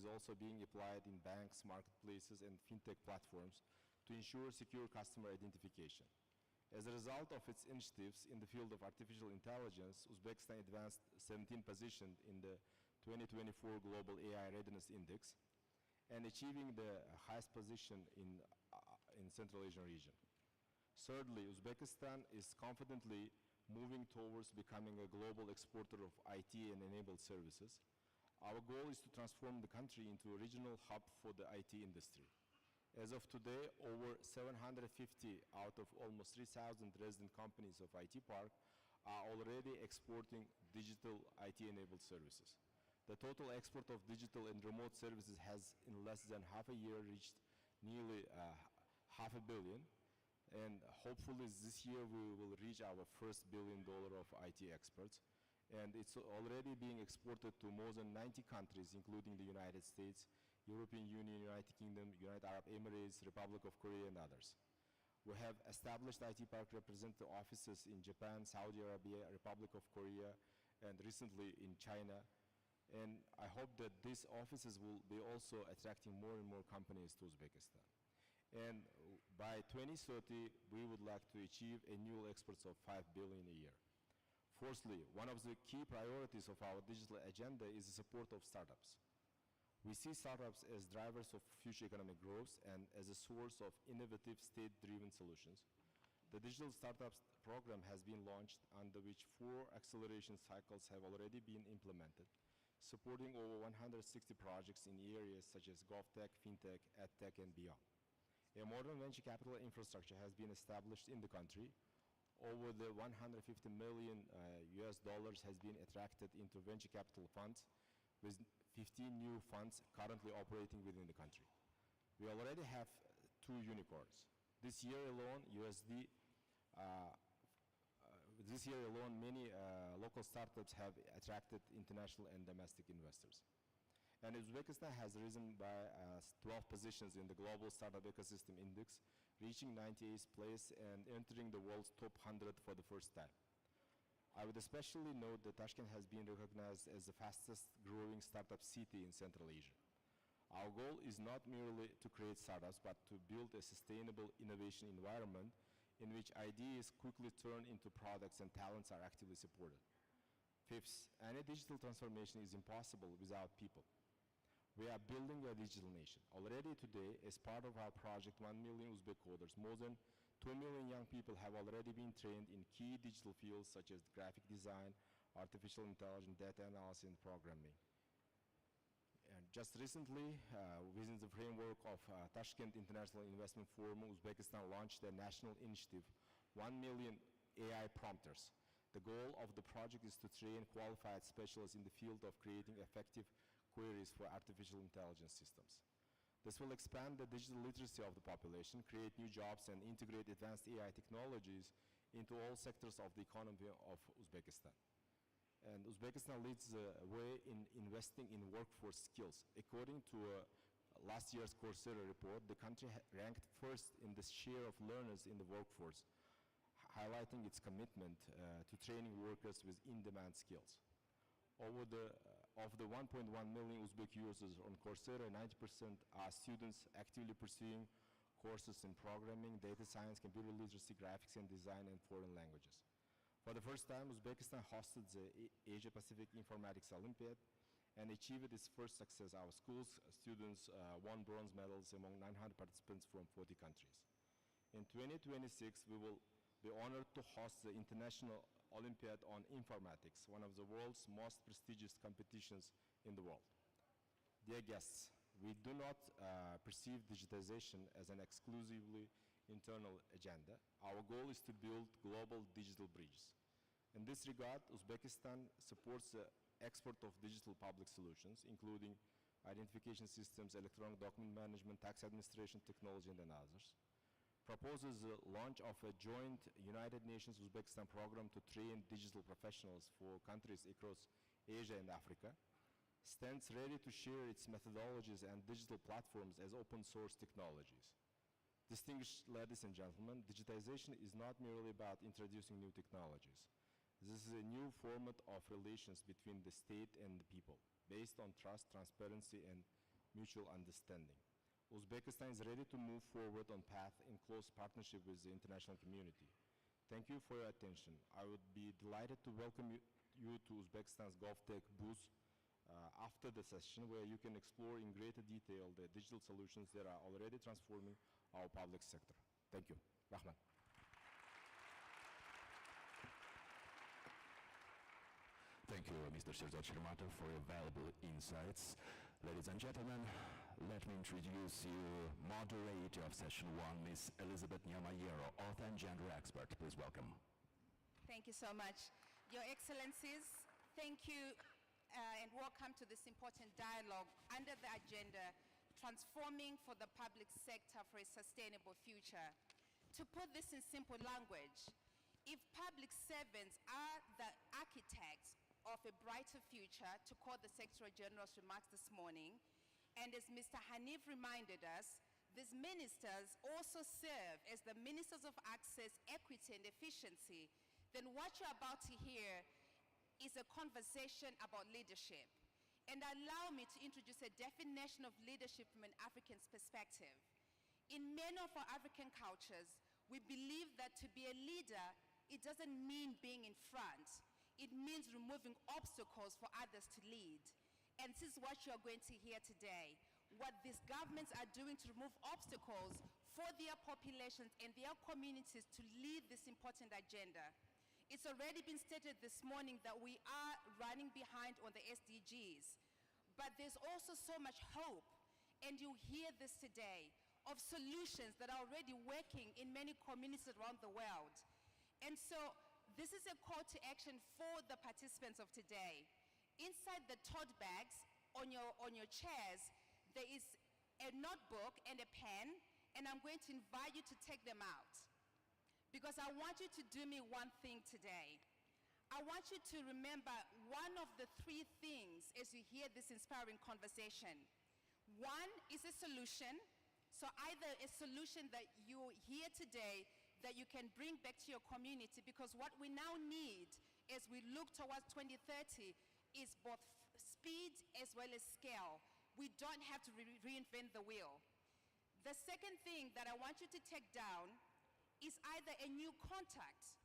is also being applied in banks, marketplaces, and fintech platforms to ensure secure customer identification. As a result of its initiatives in the field of artificial intelligence, Uzbekistan advanced 17 positions in the 2024 Global AI Readiness Index and achieving the highest position in Central Asian region. Thirdly, Uzbekistan is confidently moving towards becoming a global exporter of IT and enabled services. Our goal is to transform the country into a regional hub for the IT industry. As of today, over 750 out of almost 3,000 resident companies of IT Park are already exporting digital IT-enabled services. The total export of digital and remote services has, in less than half a year, reached nearly $500 million. And hopefully this year we will reach our first $1 billion of IT exports. And it's already being exported to more than 90 countries, including the United States, European Union, United Kingdom, United Arab Emirates, Republic of Korea, and others. We have established IT Park representative offices in Japan, Saudi Arabia, Republic of Korea, and recently in China. And I hope that these offices will be also attracting more and more companies to Uzbekistan. And by 2030, we would like to achieve annual exports of $5 billion a year. Fourthly, one of the key priorities of our digital agenda is the support of startups. We see startups as drivers of future economic growth and as a source of innovative state-driven solutions. The Digital Startups Program has been launched, under which 4 acceleration cycles have already been implemented, supporting over 160 projects in areas such as GovTech, FinTech, EdTech, and beyond. A modern venture capital infrastructure has been established in the country. Over the $150 million US dollars has been attracted into venture capital funds, with 15 new funds currently operating within the country. We already have 2 unicorns. This year alone, many local startups have attracted international and domestic investors. And Uzbekistan has risen by 12 positions in the Global Startup Ecosystem Index, reaching 98th place and entering the world's top 100 for the first time. I would especially note that Tashkent has been recognized as the fastest growing startup city in Central Asia. Our goal is not merely to create startups, but to build a sustainable innovation environment in which ideas quickly turn into products and talents are actively supported. Fifth, any digital transformation is impossible without people. We are building a digital nation. Already today, as part of our project 1 million Uzbek coders, more than 2 million young people have already been trained in key digital fields such as graphic design, artificial intelligence, data analysis, and programming. And just recently, within the framework of Tashkent International Investment Forum, Uzbekistan launched a national initiative, 1 million AI prompters. The goal of the project is to train qualified specialists in the field of creating effective queries for artificial intelligence systems. This will expand the digital literacy of the population, create new jobs, and integrate advanced AI technologies into all sectors of the economy of Uzbekistan. And Uzbekistan leads the way in investing in workforce skills. According to last year's Coursera report, the country ranked first in the share of learners in the workforce, highlighting its commitment to training workers with in-demand skills. Of the 1.1 million Uzbek users on Coursera, 90% are students actively pursuing courses in programming, data science, computer literacy, graphics and design, and foreign languages. For the first time, Uzbekistan hosted the Asia-Pacific Informatics Olympiad and achieved its first success. Our school's students won bronze medals among 900 participants from 40 countries. In 2026, we will be honored to host the International Olympiad on Informatics, one of the world's most prestigious competitions in the world. Dear guests, we do not perceive digitization as an exclusively internal agenda. Our goal is to build global digital bridges. In this regard, Uzbekistan supports the export of digital public solutions, including identification systems, electronic document management, tax administration technology, and others. Proposes the launch of a joint United Nations-Uzbekistan program to train digital professionals for countries across Asia and Africa, stands ready to share its methodologies and digital platforms as open source technologies. Distinguished ladies and gentlemen, digitization is not merely about introducing new technologies. This is a new format of relations between the state and the people, based on trust, transparency, and mutual understanding. Uzbekistan is ready to move forward on path in close partnership with the international community. Thank you for your attention. I would be delighted to welcome you to Uzbekistan's GovTech booth after the session, where you can explore in greater detail the digital solutions that are already transforming our public sector. Thank you. Rahman. Thank you, Mr. Sherzad Shirmatov, for your valuable insights. Ladies and gentlemen, let me introduce you moderator of session 1, Ms. Elizabeth Nyamayero, author and gender expert. Please welcome. Thank you so much. Your Excellencies, thank you and welcome to this important dialogue under the agenda, Transforming for the Public Sector for a Sustainable Future. To put this in simple language, if public servants are the architects of a brighter future, to quote the Secretary General's remarks this morning, and as Mr. Hanif reminded us, these ministers also serve as the ministers of access, equity, and efficiency, then what you're about to hear is a conversation about leadership. And allow me to introduce a definition of leadership from an African's perspective. In many of our African cultures, we believe that to be a leader, it doesn't mean being in front. It means removing obstacles for others to lead. And this is what you're going to hear today. What these governments are doing to remove obstacles for their populations and their communities to lead this important agenda. It's already been stated this morning that we are running behind on the SDGs, but there's also so much hope, and you hear this today, of solutions that are already working in many communities around the world. And so this is a call to action for the participants of today. Inside the tote bags on your chairs, there is a notebook and a pen, and I'm going to invite you to take them out. Because I want you to do me one thing today. I want you to remember one of the 3 things as you hear this inspiring conversation. One is a solution. So either a solution that you hear today that you can bring back to your community, because what we now need as we look towards 2030 is both speed as well as scale. We don't have to reinvent the wheel. The second thing that I want you to take down is either a new contact.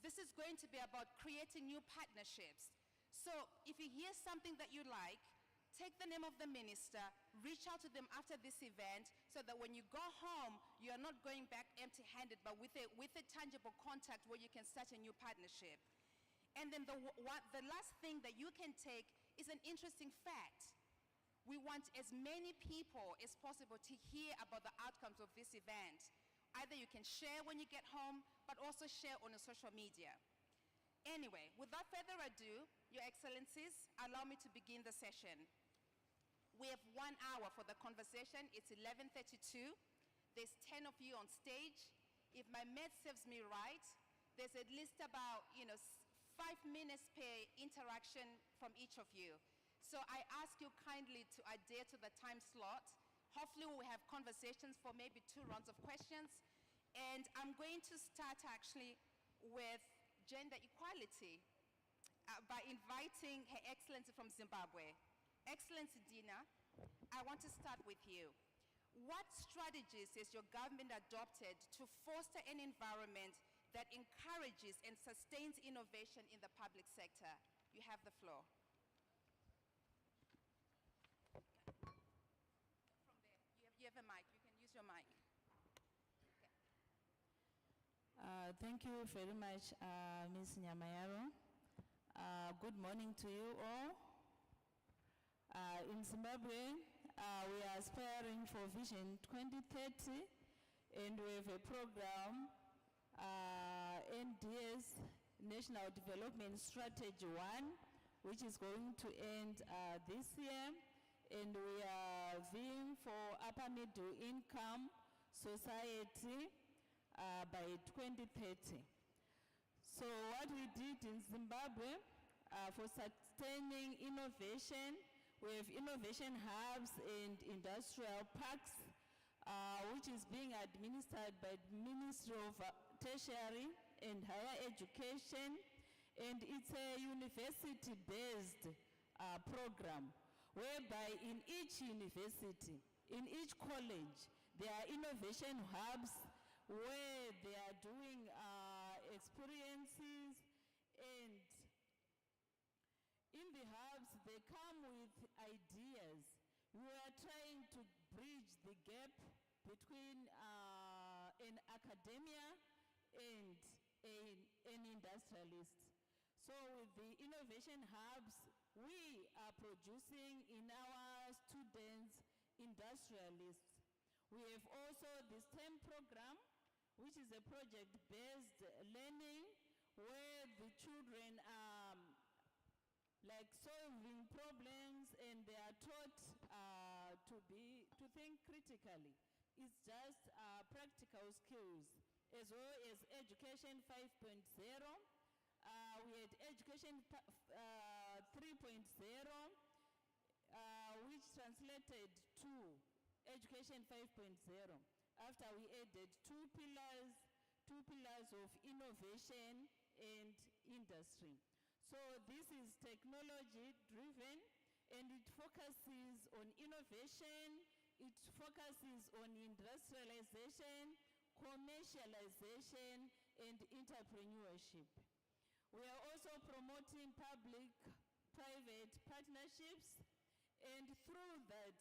This is going to be about creating new partnerships. So if you hear something that you like, take the name of the minister, reach out to them after this event so that when you go home, you're not going back empty-handed, but with a tangible contact where you can start a new partnership. And then the last thing that you can take is an interesting fact. We want as many people as possible to hear about the outcomes of this event. Either you can share when you get home, but also share on your social media. Anyway, without further ado, Your Excellencies, allow me to begin the session. We have 1 hour for the conversation. It's 11:32. There's 10 of you on stage. If my math serves me right, there's at least about 5 minutes per interaction from each of you. So I ask you kindly to adhere to the time slot. Hopefully we'll have conversations for maybe 2 rounds of questions. And I'm going to start actually with gender equality by inviting Her Excellency from Zimbabwe. Excellency Dina, I want to start with you. What strategies has your government adopted to foster an environment that encourages and sustains innovation in the public sector? You have the floor. From there, you have a mic. You can use your mic. Okay. Thank you very much, Ms. Nyamayero. Good morning to you all. In Zimbabwe, we are aspiring for Vision 2030, and we have a program, NDS, National Development Strategy 1, which is going to end this year, and we are vying for upper middle income society by 2030. So what we did in Zimbabwe for sustaining innovation, we have innovation hubs and industrial parks, which is being administered by the Ministry of Tertiary and Higher Education, and it's a university-based program. whereby in each university, in each college, there are innovation hubs where they are doing experiences, and in the hubs, they come with ideas. We are trying to bridge the gap between an academia and an industrialist. So with the innovation hubs, we are producing in our students industrialists. We have also the STEM program, which is a project-based learning where the children are like solving problems and they are taught to think critically. It's just practical skills, as well as Education 5.0. We had Education 3.0, which translated to Education 5.0, after we added two pillars of innovation and industry. So this is technology driven, and it focuses on innovation, it focuses on industrialization, commercialization, and entrepreneurship. We are also promoting public-private partnerships, and through that,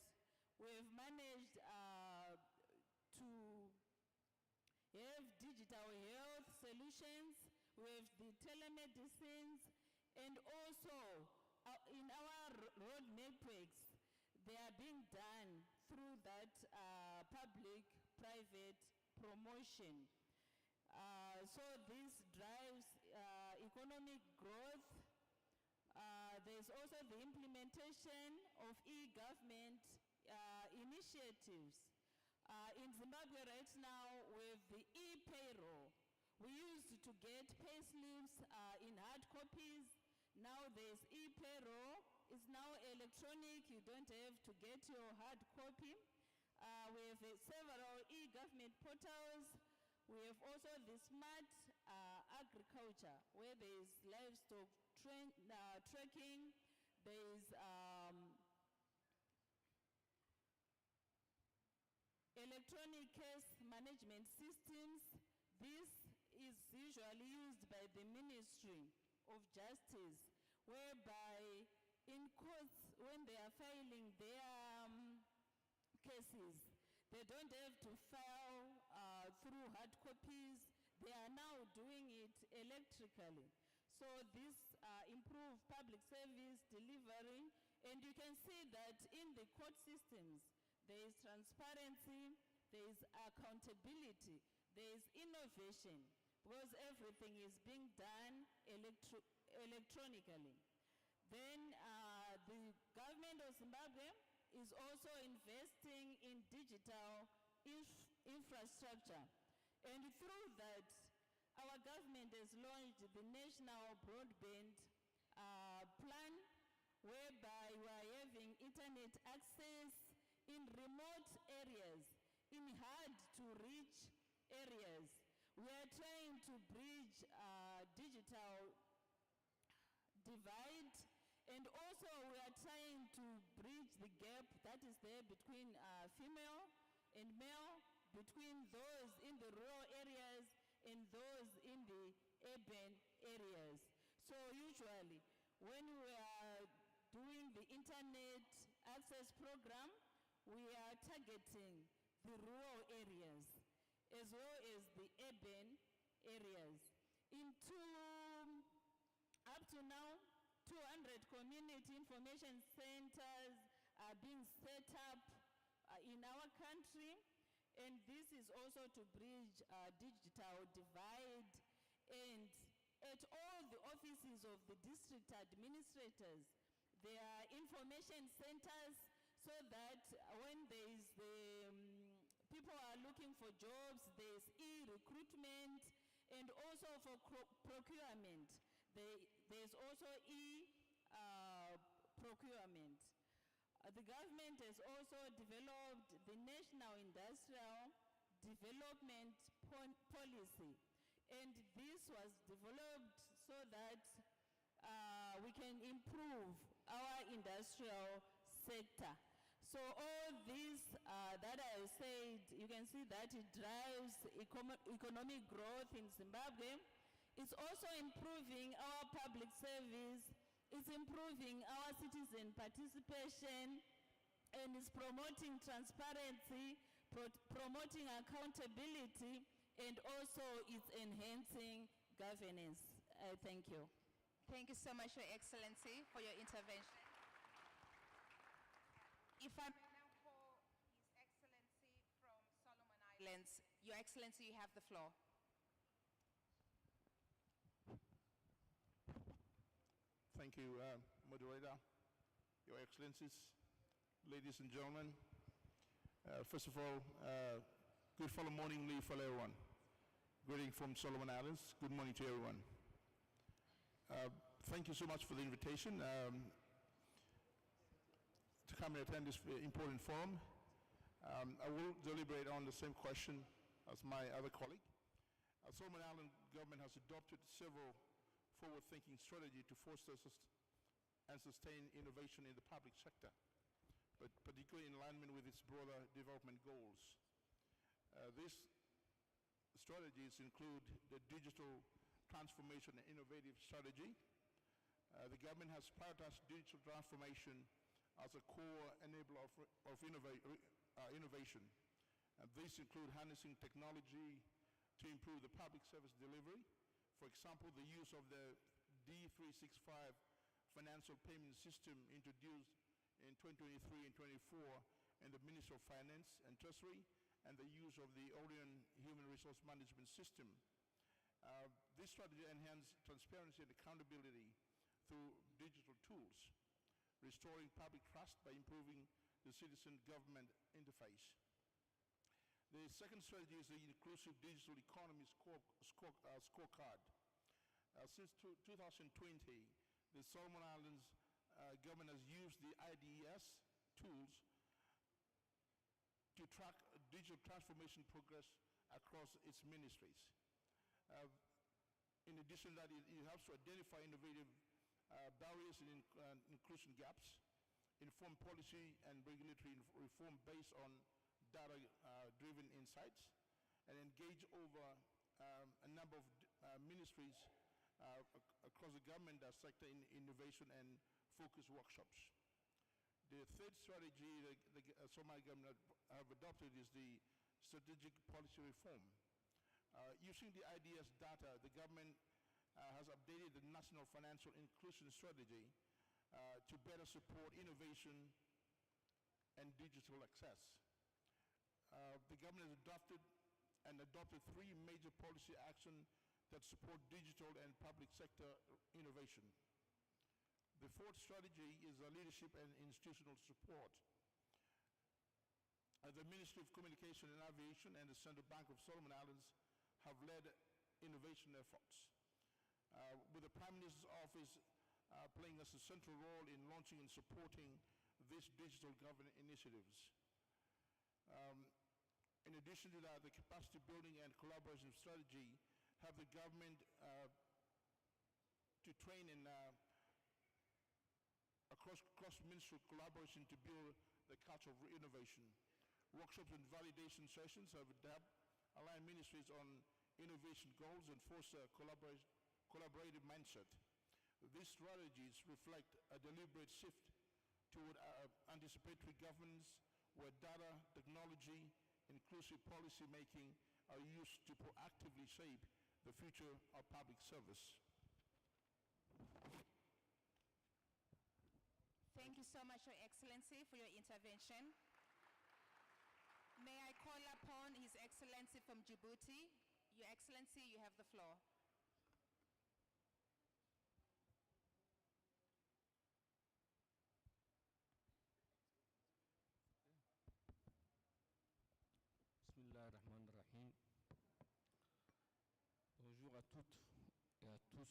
we have managed to have digital health solutions, we have the telemedicines, and also in our road networks, they are being done through that public-private promotion. So this drives economic growth. There's also the implementation of e-government initiatives. In Zimbabwe right now, with the e-payroll, we used to get pay slips in hard copies. Now there's e-payroll. It's now electronic. You don't have to get your hard copy. We have several e-government portals. We have also the smart agriculture, where there is livestock tracking. There is electronic case management systems. This is usually used by the Ministry of Justice, whereby in courts, when they are filing their cases, they don't have to file through hard copies. They are now doing it electrically. So this improves public service delivery, and you can see that in the court systems, there is transparency, there is accountability, there is innovation, because everything is being done electronically. Then the government of Zimbabwe is also investing in digital infrastructure. And through that, our government has launched the National Broadband Plan, whereby we are having internet access in remote areas, in hard-to-reach areas. We are trying to bridge digital divide, and also we are trying to bridge the gap that is there between female and male, between those in the rural areas and those in the urban areas. So usually, when we are doing the internet access program, we are targeting the rural areas as well as the urban areas. Up to now, 200 community information centers are being set up in our country, and this is also to bridge digital divide. And at all the offices of the district administrators, there are information centers, so that when there is people are looking for jobs, there's e-recruitment, and also for procurement, there's also e-procurement. The government has also developed the National Industrial Development Policy, and this was developed so that we can improve our industrial sector. So all this that I have said, you can see that it drives economic growth in Zimbabwe. It's also improving our public service, it's improving our citizen participation, and it's promoting transparency, promoting accountability, and also it's enhancing governance. Thank you. Thank you so much, Your Excellency, for your intervention. If I may now call His Excellency from Solomon Islands. Your Excellency, you have the floor. Thank you, Moderator, Your Excellencies, ladies and gentlemen. First of all, good follow morning leave for everyone. Greeting from Solomon Islands. Good morning to everyone. Thank you so much for the invitation to come and attend this important forum. I will deliberate on the same question as my other colleague. Solomon Island government has adopted several forward-thinking strategies to foster and sustain innovation in the public sector, but particularly in alignment with its broader development goals. These strategies include the digital transformation and innovative strategy. The government has prioritized digital transformation as a core enabler of innovation. These include harnessing technology to improve the public service delivery. For example, the use of the D365 financial payment system introduced in 2023 and 24 in the Ministry of Finance and Treasury, and the use of the Orion Human Resource Management System. This strategy enhances transparency and accountability through digital tools, restoring public trust by improving the citizen government interface. The second strategy is the Inclusive Digital Economy Scorecard. Since 2020, the Solomon Islands government has used the IDES tools to track digital transformation progress across its ministries. In addition to that, it helps to identify innovative barriers and inclusion gaps, inform policy and regulatory reform based on data-driven insights, and engage over a number of ministries across the government sector in innovation and focus workshops. The third strategy the Somali government have adopted is the strategic policy reform. Using the IDS data, the government has updated the National Financial Inclusion Strategy to better support innovation and digital access. The government has adopted 3 major policy actions that support digital and public sector innovation. The fourth strategy is leadership and institutional support. The Ministry of Communication and Aviation and the Central Bank of Solomon Islands have led innovation efforts, with the Prime Minister's Office playing a central role in launching and supporting these digital government initiatives. In addition to that, the capacity building and collaboration strategy have the government to train in cross-ministerial collaboration to build the culture of innovation. Workshops and validation sessions have aligned ministries on innovation goals and foster a collaborative mindset. These strategies reflect a deliberate shift toward anticipatory governance, where data, technology, inclusive policy making are used to proactively shape the future of public service. Thank you so much, Your Excellency, for your intervention. May I call upon His Excellency from Djibouti. Your Excellency, you have the floor. Bismillahirrahmanirrahim. Bonjour à toutes et à tous.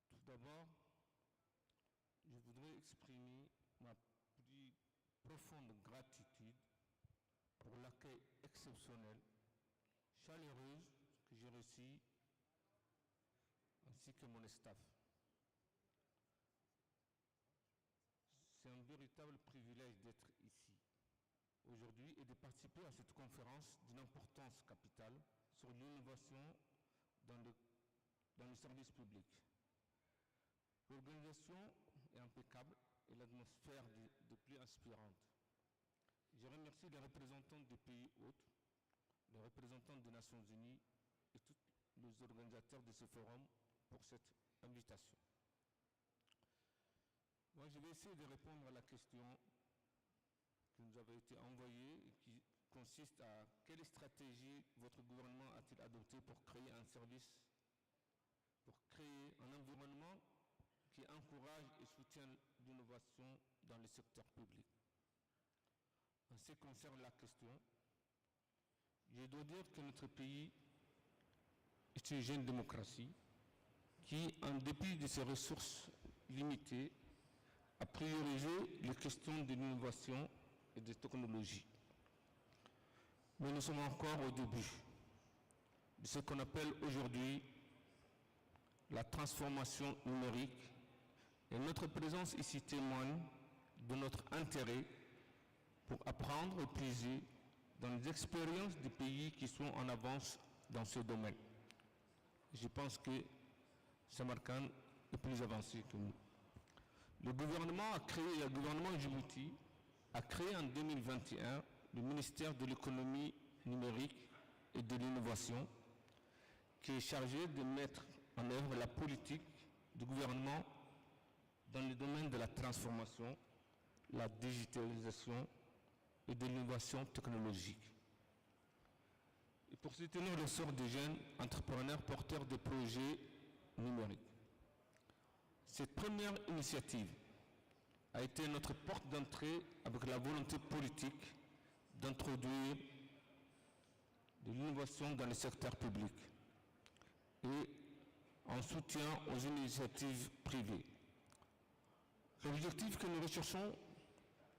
Tout d'abord, je voudrais exprimer ma plus profonde gratitude pour l'accueil exceptionnel, chaleureux que j'ai reçu, ainsi que mon staff. c'est un véritable privilège d'être ici aujourd'hui et de participer à cette conférence d'une importance capitale sur l'innovation dans le service public. L'organisation est impeccable et l'atmosphère de plus inspirante. Je remercie les représentants des pays hôtes, les représentants des Nations Unies et tous les organisateurs de ce forum pour cette invitation. Moi, je vais essayer de répondre à la question qui nous avait été envoyée et qui consiste à quelle stratégie votre gouvernement a-t-il adopté pour créer un service, pour créer un environnement qui encourage et soutient l'innovation dans le secteur public. En ce qui concerne la question, je dois dire que notre pays est une jeune démocratie qui, en dépit de ses ressources limitées, a priorisé les questions de l'innovation et des technologies. Mais nous sommes encore au début de ce qu'on appelle aujourd'hui la transformation numérique et notre présence ici témoigne de notre intérêt pour apprendre et puiser dans les expériences des pays qui sont en avance dans ce domaine. Je pense que Samarkand est plus avancé que nous. Le gouvernement Djibouti a créé en 2021 le ministère de l'économie numérique et de l'innovation qui est chargé de mettre en œuvre la politique du gouvernement dans le domaine de la transformation, la digitalisation et de l'innovation technologique. Et pour soutenir le sort des jeunes entrepreneurs porteurs de projets numériques. Cette première initiative a été notre porte d'entrée avec la volonté politique d'introduire de l'innovation dans le secteur public et en soutien aux initiatives privées. L'objectif que nous recherchons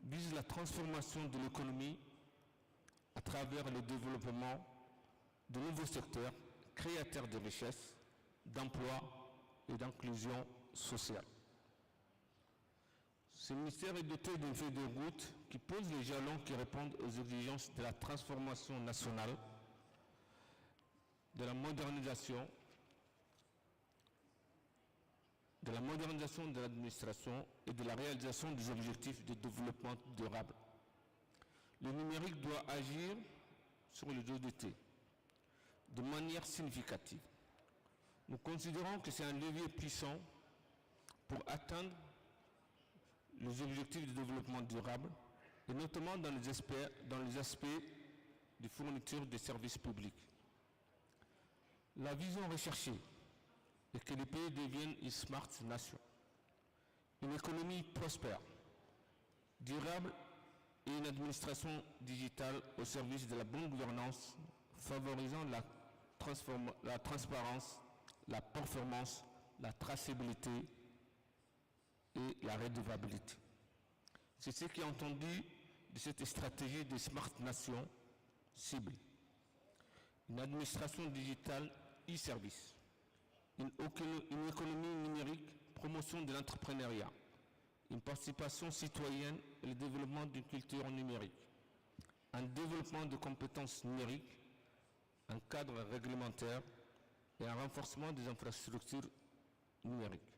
vise la transformation de l'économie à travers le développement de nouveaux secteurs créateurs de richesses, d'emplois et d'inclusion sociale. Ce ministère est doté d'une feuille de route qui pose les jalons qui répondent aux exigences de la transformation nationale, de la modernisation de l'administration et de la réalisation des objectifs de développement durable. Le numérique doit agir sur les ODT de manière significative. Nous considérons que c'est un levier puissant pour atteindre les objectifs de développement durable et notamment dans les aspects de fourniture de services publics. La vision recherchée est que les pays deviennent une smart nation, une économie prospère, durable et une administration digitale au service de la bonne gouvernance, favorisant la transparence, la performance, la traçabilité et la redevabilité. C'est ce qui est entendu de cette stratégie de Smart Nation cible. Une administration digitale e-service, une économie numérique, promotion de l'entrepreneuriat, une participation citoyenne et le développement d'une culture numérique, un développement de compétences numériques, un cadre réglementaire et un renforcement des infrastructures numériques.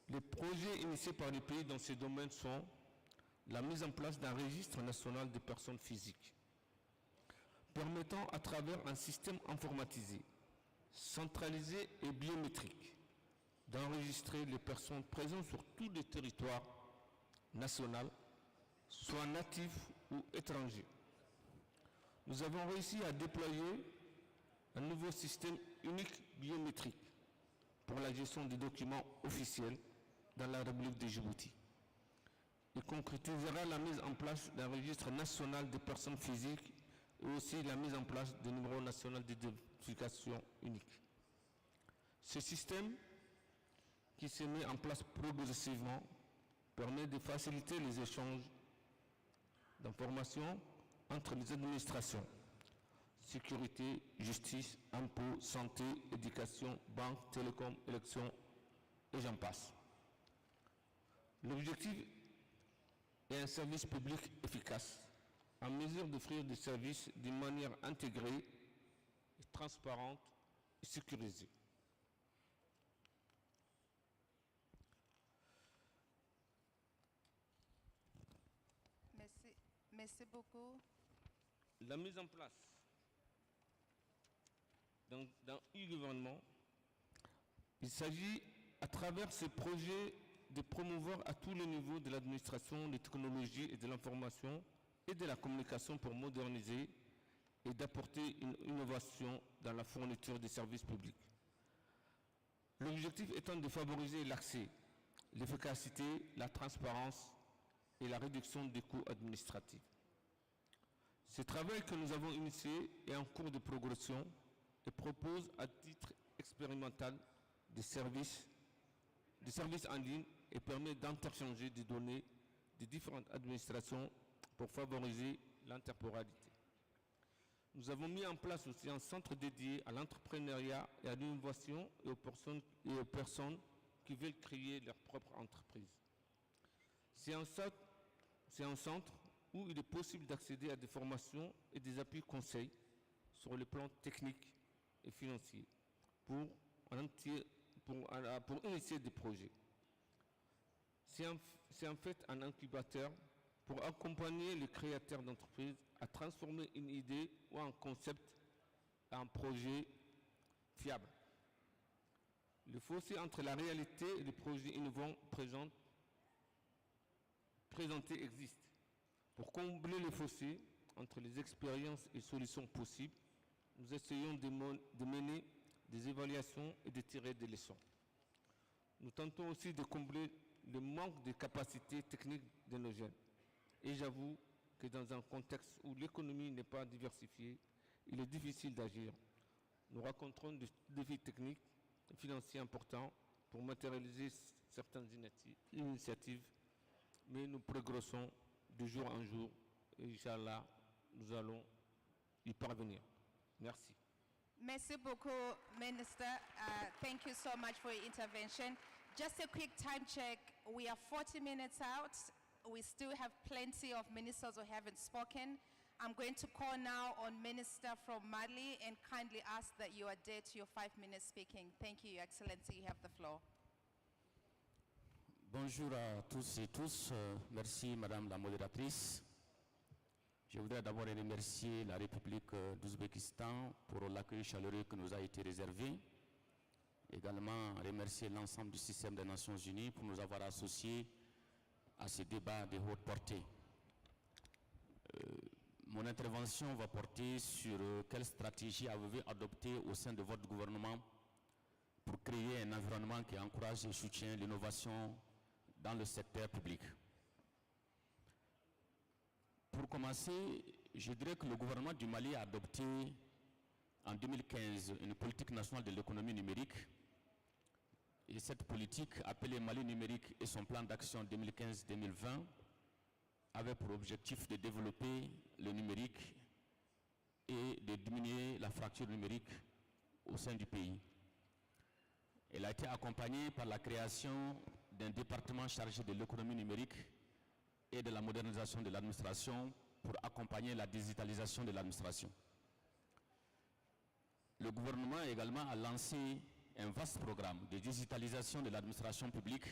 Les projets initiés par les pays dans ces domaines sont la mise en place d'un registre national des personnes physiques, permettant à travers un système informatisé, centralisé et biométrique, d'enregistrer les personnes présentes sur tous les territoires nationaux, soit natifs ou étrangers. Nous avons réussi à déployer un nouveau système unique biométrique pour la gestion des documents officiels dans la République de Djibouti. Il concrétisera la mise en place d'un registre national des personnes physiques et aussi la mise en place du numéro national d'identification unique. Ce système, qui se met en place progressivement, permet de faciliter les échanges d'informations entre les administrations, sécurité, justice, impôts, santé, éducation, banque, télécom, élections, et j'en passe. L'objectif et un service public efficace, en mesure d'offrir des services d'une manière intégrée, transparente et sécurisée. Merci beaucoup. La mise en place d'un e-gouvernement, il s'agit à travers ces projets de promouvoir à tous les niveaux de l'administration, des technologies et de l'information et de la communication pour moderniser et d'apporter une innovation dans la fourniture des services publics. L'objectif étant de favoriser l'accès, l'efficacité, la transparence et la réduction des coûts administratifs. Ce travail que nous avons initié est en cours de progression et propose à titre expérimental des services en ligne et permet d'interchanger des données des différentes administrations pour favoriser l'interporalité. Nous avons mis en place aussi un centre dédié à l'entrepreneuriat et à l'innovation et aux personnes qui veulent créer leur propre entreprise. C'est un centre où il est possible d'accéder à des formations et des appuis conseils sur le plan technique et financier pour initier des projets. C'est en fait un incubateur pour accompagner les créateurs d'entreprises à transformer une idée ou un concept en projet fiable. Le fossé entre la réalité et les projets innovants présentés existe. Pour combler le fossé entre les expériences et solutions possibles, nous essayons de mener des évaluations et de tirer des leçons. Nous tentons aussi de combler le manque de capacités techniques de nos jeunes. Et j'avoue que dans un contexte où l'économie n'est pas diversifiée, il est difficile d'agir. Nous rencontrons des défis techniques et financiers importants pour matérialiser certaines initiatives, mais nous progressons de jour en jour et Inch'Allah, nous allons y parvenir. Merci. Merci beaucoup, Minister. Thank you so much for your intervention. Just a quick time check. We are 40 minutes out. We still have plenty of ministers who haven't spoken. I'm going to call now on Minister from Mali and kindly ask that you adhere to your 5 minutes speaking. Thank you, Your Excellency. You have the floor. Bonjour à tous et tous. Merci, Madame la modératrice. Je voudrais d'abord remercier la République d'Ouzbékistan pour l'accueil chaleureux qui nous a été réservé. Également remercier l'ensemble du système des Nations Unies pour nous avoir associés à ce débat de haute portée. Mon intervention va porter sur quelle stratégie avez-vous adoptée au sein de votre gouvernement pour créer un environnement qui encourage et soutient l'innovation dans le secteur public. Pour commencer, je dirais que le gouvernement du Mali a adopté en 2015 une politique nationale de l'économie numérique. Et cette politique, appelée Mali numérique et son plan d'action 2015-2020, avait pour objectif de développer le numérique et de diminuer la fracture numérique au sein du pays. Elle a été accompagnée par la création d'un département chargé de l'économie numérique et de la modernisation de l'administration pour accompagner la digitalisation de l'administration. Le gouvernement également a lancé un vaste programme de digitalisation de l'administration publique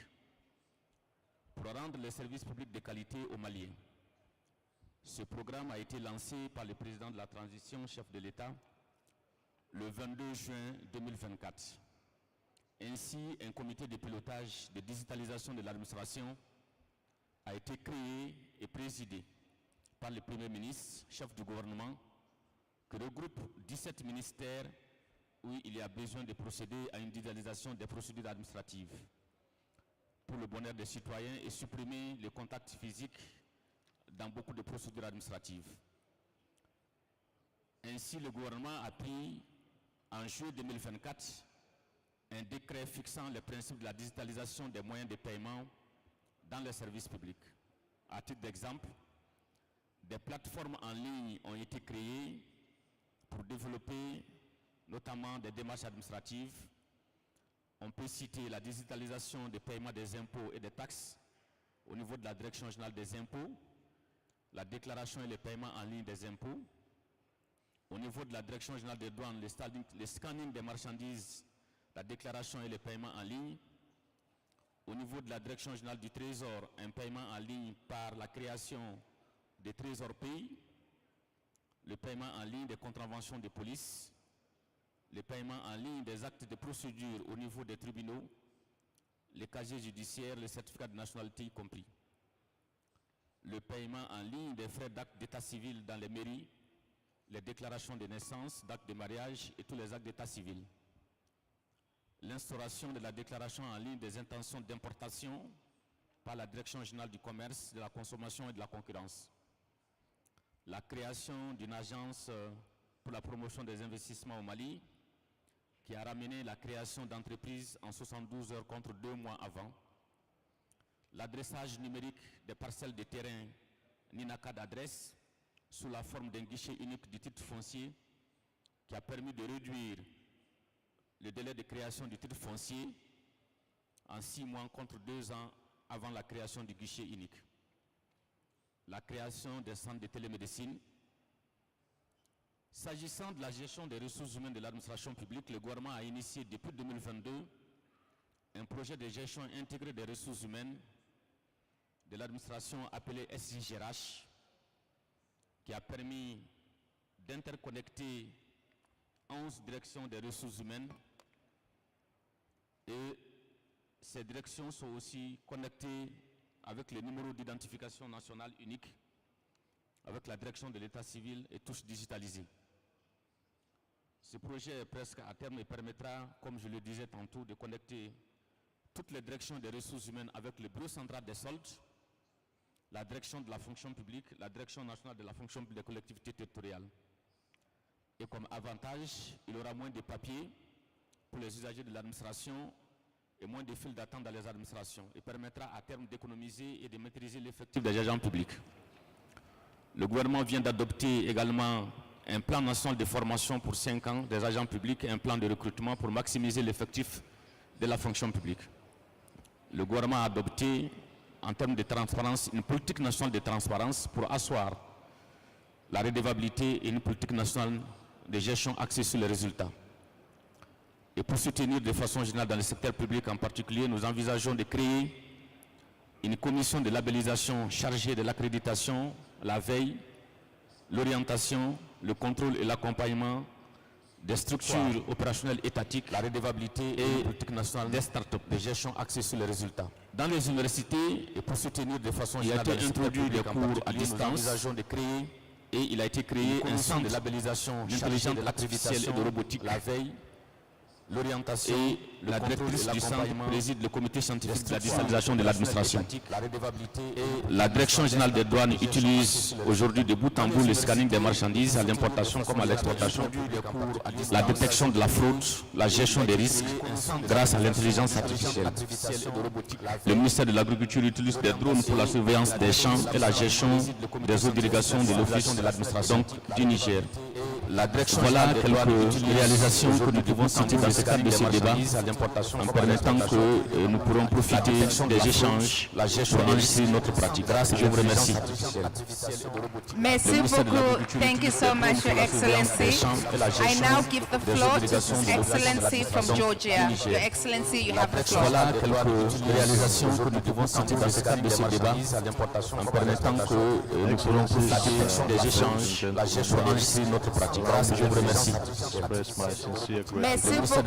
pour rendre les services publics de qualité aux Maliens. Ce programme a été lancé par le président de la transition, chef de l'État, le 22 juin 2024. Ainsi, un comité de pilotage de digitalisation de l'administration a été créé et présidé par le Premier ministre, chef du gouvernement, qui regroupe 17 ministères où il y a besoin de procéder à une digitalisation des procédures administratives pour le bonheur des citoyens et supprimer les contacts physiques dans beaucoup de procédures administratives. Ainsi, le gouvernement a pris en juillet 2024 un décret fixant les principes de la digitalisation des moyens de paiement dans les services publics. À titre d'exemple, des plateformes en ligne ont été créées pour développer notamment des démarches administratives. On peut citer la digitalisation des paiements des impôts et des taxes, au niveau de la Direction générale des impôts, la déclaration et le paiement en ligne des impôts. Au niveau de la Direction générale des douanes, le scanning des marchandises, la déclaration et le paiement en ligne. Au niveau de la Direction générale du Trésor, un paiement en ligne par la création des trésors pays, le paiement en ligne des contraventions de police, le paiement en ligne des actes de procédure au niveau des tribunaux, les casiers judiciaires, les certificats de nationalité y compris. Le paiement en ligne des frais d'actes d'état civil dans les mairies, les déclarations de naissance, d'actes de mariage et tous les actes d'état civil. L'instauration de la déclaration en ligne des intentions d'importation par la Direction générale du commerce, de la consommation et de la concurrence. La création d'une agence pour la promotion des investissements au Mali, qui a ramené la création d'entreprises en 72 heures contre 2 mois avant. L'adressage numérique des parcelles de terrain Ninaka d'adresse sous la forme d'un guichet unique du titre foncier qui a permis de réduire le délai de création du titre foncier en 6 mois contre 2 ans avant la création du guichet unique. La création des centres de télémédecine. S'agissant de la gestion des ressources humaines de l'administration publique, le gouvernement a initié depuis 2022 un projet de gestion intégrée des ressources humaines de l'administration appelé SIGRH, qui a permis d'interconnecter 11 directions des ressources humaines, et ces directions sont aussi connectées avec le numéro d'identification nationale unique, avec la direction de l'état civil et tous digitalisés. Ce projet est presque à terme et permettra, comme je le disais tantôt, de connecter toutes les directions des ressources humaines avec le bureau central des soldes, la direction de la fonction publique, la direction nationale de la fonction publique des collectivités territoriales. Et comme avantage, il y aura moins de papiers pour les usagers de l'administration et moins de files d'attente dans les administrations, et permettra à terme d'économiser et de maîtriser l'effectif des agents publics. Le gouvernement vient d'adopter également un plan national de formation pour 5 ans des agents publics et un plan de recrutement pour maximiser l'effectif de la fonction publique. Le gouvernement a adopté, en termes de transparence, une politique nationale de transparence pour asseoir la redevabilité et une politique nationale de gestion axée sur les résultats. Et pour soutenir de façon générale dans le secteur public en particulier, nous envisageons de créer une commission de labellisation chargée de l'accréditation, la veille, l'orientation, le contrôle et l'accompagnement des structures opérationnelles étatiques, la redevabilité et la politique nationale des start-up de gestion axée sur les résultats. Dans les universités, et pour soutenir de façon générale, il a été introduit des cours à distance. Nous envisageons de créer, et il a été créé un centre de labellisation d'intelligence artificielle et de robotique, la veille, l'orientation et la directrice du centre préside le comité scientifique de la digitalisation de l'administration. La direction générale des douanes utilise aujourd'hui de bout en bout le scanning des marchandises à l'importation comme à l'exportation, la détection de la fraude, la gestion des risques grâce à l'intelligence artificielle. Le ministère de l'Agriculture utilise des drones pour la surveillance des champs et la gestion des eaux d'irrigation de l'Office de l'administration du Niger. La direction voilà quelques réalisations que nous devons sentir dans ce cadre de ce débat, en permettant que nous pourrons profiter des échanges pour enrichir notre pratique. Je vous remercie. Merci beaucoup. Thank you so much, Your Excellency. I now give the floor to His Excellency from Georgia. Your Excellency, you have the floor. Voilà quelques réalisations que nous devons sentir dans ce cadre de ce débat, en permettant que nous pourrons profiter des échanges pour enrichir notre pratique. Je vous remercie. Merci beaucoup.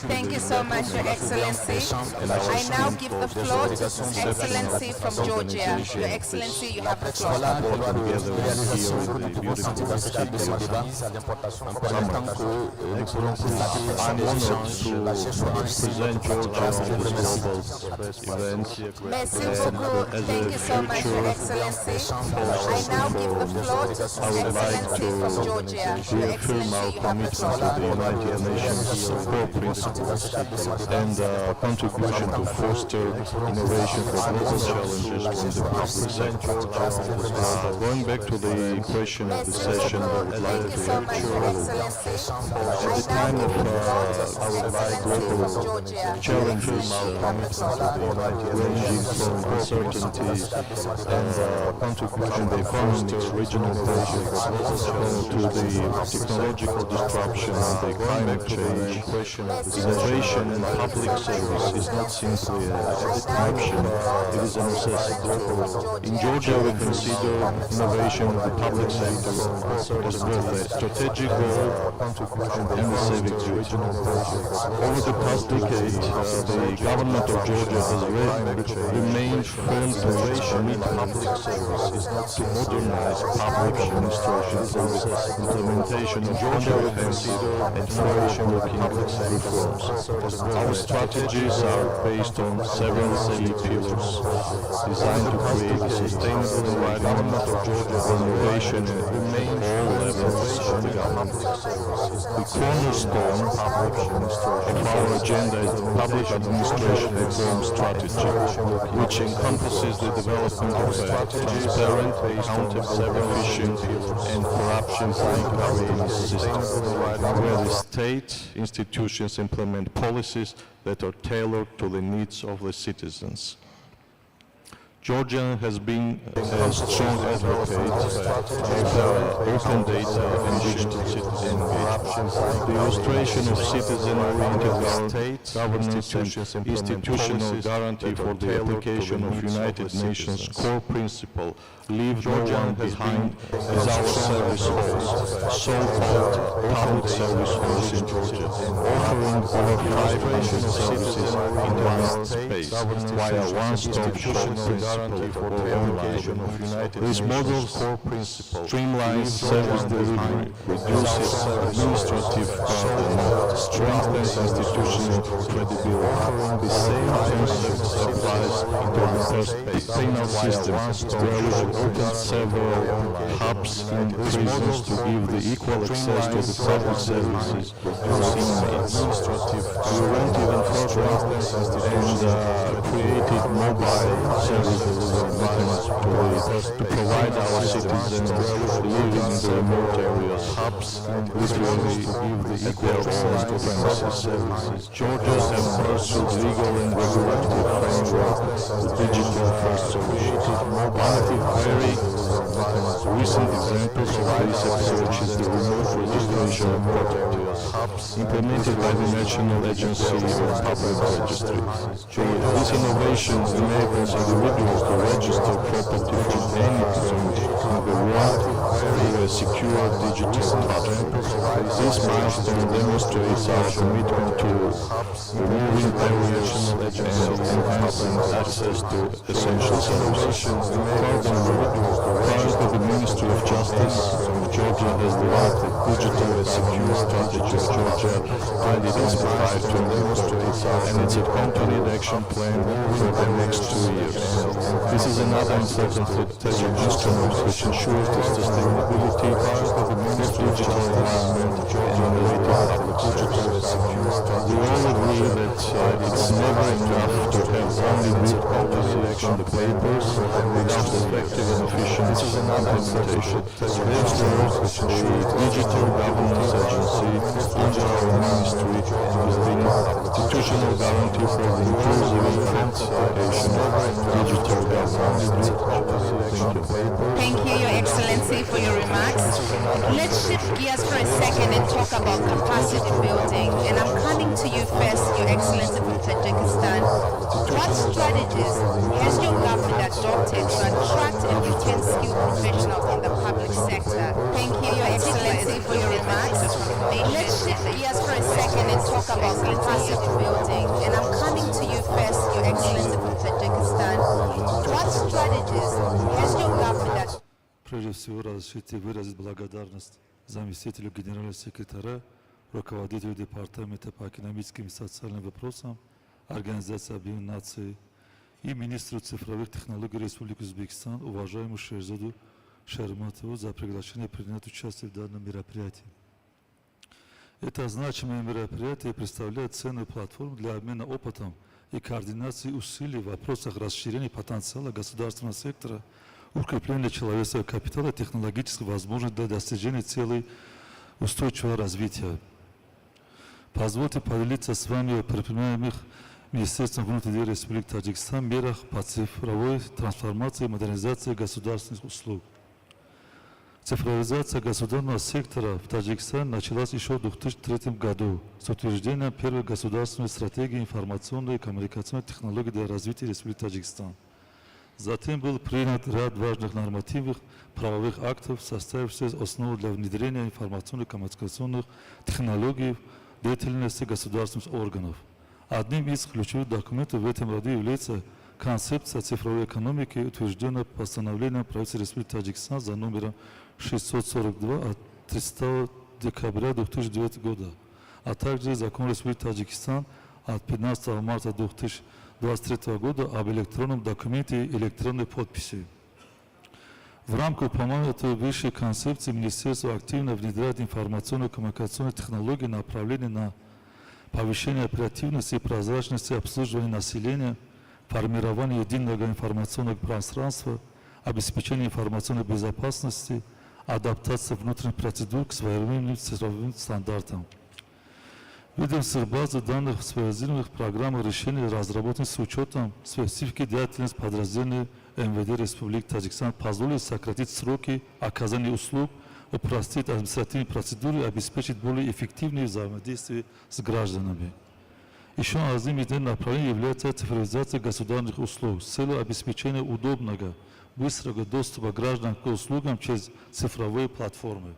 Thank you so much, Your Excellency. I now give the floor to His Excellency from Georgia. Your Excellency, you have the floor. Voilà quelques réalisations que nous devons sentir dans ce cadre de ce débat, en permettant que nous pourrons profiter des échanges pour enrichir notre pratique. Je vous remercie. Merci beaucoup. Thank you so much, Your Excellency. I now give the floor to His Excellency from Georgia. reaffirm our commitment to the United Nations core principles and contribution to foster innovation for global challenges from the public sector. Going back to the question of the session, I would like to at the time of global challenges ranging from uncertainty and contribution to the economics, regional projects, to the technological disruption and the climate change, innovation in public service is not simply an option, it is a necessity. In Georgia, we consider innovation in the public sector as both a strategic goal and a civic duty. Over the past decade, the government of Georgia has remained firm to commit public services to modernize public administration through the implementation of comprehensive and forward-looking reforms. Our strategies are based on several key pillars designed to create a sustainable environment of Georgia for innovation at all levels of the government. The cornerstone of our agenda is the public administration reform strategy, which encompasses the development of a transparent, accountable, efficient, and corruption-free governance system, where the state institutions implement policies that are tailored to the needs of the citizens. Georgia has been a strong advocate of open data and digital citizen engagement. The illustration of citizen-oriented governance and institutional guarantee for the application of United Nations core principle, leave no one behind, is our service halls, so-called public service halls in Georgia, offering over 500 services in one space, via one-stop shop principle for the application of United Nations. This model streamlines service delivery, reduces administrative burden, strengthens institutional credibility. The same concept applies to our first penal systems, where we have opened several hubs in prisons to give the equal access to the public services to inmates. We went even further and created mobile service delivery mechanisms to provide our citizens living in the remote areas hubs literally at their own premises services. Georgia has pursued legal and regulatory framework with digital first solutions. One of the very recent examples of this approach is the remote registration of property implemented by the National Agency of Public Registry. This innovation enables individuals to register property from any point in the world through a secure digital platform. This milestone demonstrates our commitment to removing barriers and enhancing access to essential services. Furthermore, prior to the Ministry of Justice, Georgia has developed a digital and secure strategy of Georgia 2025-2030, and its accompanied action plan for the next 2 years. This is another important strategic instrument which ensures the sustainability of the digital environment and innovative public services. We all agree that it's never enough to have only good policy action the papers without effective and efficient implementation. Therefore, the Digital Governance Agency under our ministry has been institutional guarantee for the inclusive implementation of digital governance. Thank you, Your Excellency, for your remarks. Let's shift gears for a second and talk about capacity building. And I'm coming to you first, Your Excellency, from Tajikistan. What strategies has your government adopted to attract and retain skilled professionals in the public sector? Thank you, Your Excellency, for your remarks. Let's shift gears for a second and talk about capacity building. And I'm coming to you first, Your Excellency, from Tajikistan. What strategies has your government adopted? Прежде всего, разрешите выразить благодарность заместителю генерального секретаря, руководителю департамента по экономическим и социальным вопросам Организации Объединенных Наций и министру цифровых технологий Республики Узбекистан, уважаемому Шерзаду Шерматову, за приглашение принять участие в данном мероприятии. Это значимое мероприятие представляет ценную платформу для обмена опытом и координации усилий в вопросах расширения потенциала государственного сектора, укрепления человеческого капитала, технологических возможностей для достижения целей устойчивого развития. Позвольте поделиться с вами о предпринимаемых Министерством внутренних дел Республики Таджикистан мерах по цифровой трансформации и модернизации государственных услуг. Цифровизация государственного сектора в Таджикистане началась еще в 2003 году с утверждением первой государственной стратегии информационной и коммуникационной технологий для развития Республики Таджикистан. Затем был принят ряд важных нормативных правовых актов, составивших основу для внедрения информационных и коммуникационных технологий в деятельности государственных органов. Одним из ключевых документов в этом роде является концепция цифровой экономики, утвержденная постановлением правительства Республики Таджикистан за номером 642 от 30 декабря 2009 года, а также закон Республики Таджикистан от 15 марта 2023 года об электронном документе и электронной подписи. В рамках упомянутой выше концепции Министерство активно внедряет информационно коммуникационные технологии, направленные на повышение оперативности и прозрачности обслуживания населения, формирование единого информационного пространства, обеспечение информационной безопасности, адаптация внутренних процедур к современным цифровым стандартам. Ведомственные базы данных связанных программ и решений разработаны с учетом специфики деятельности подразделений МВД Республики Таджикистан, позволит сократить сроки оказания услуг, упростить административные процедуры и обеспечить более эффективное взаимодействие с гражданами. Еще одним из направлений является цифровизация государственных услуг с целью обеспечения удобного, быстрого доступа граждан к услугам через цифровые платформы.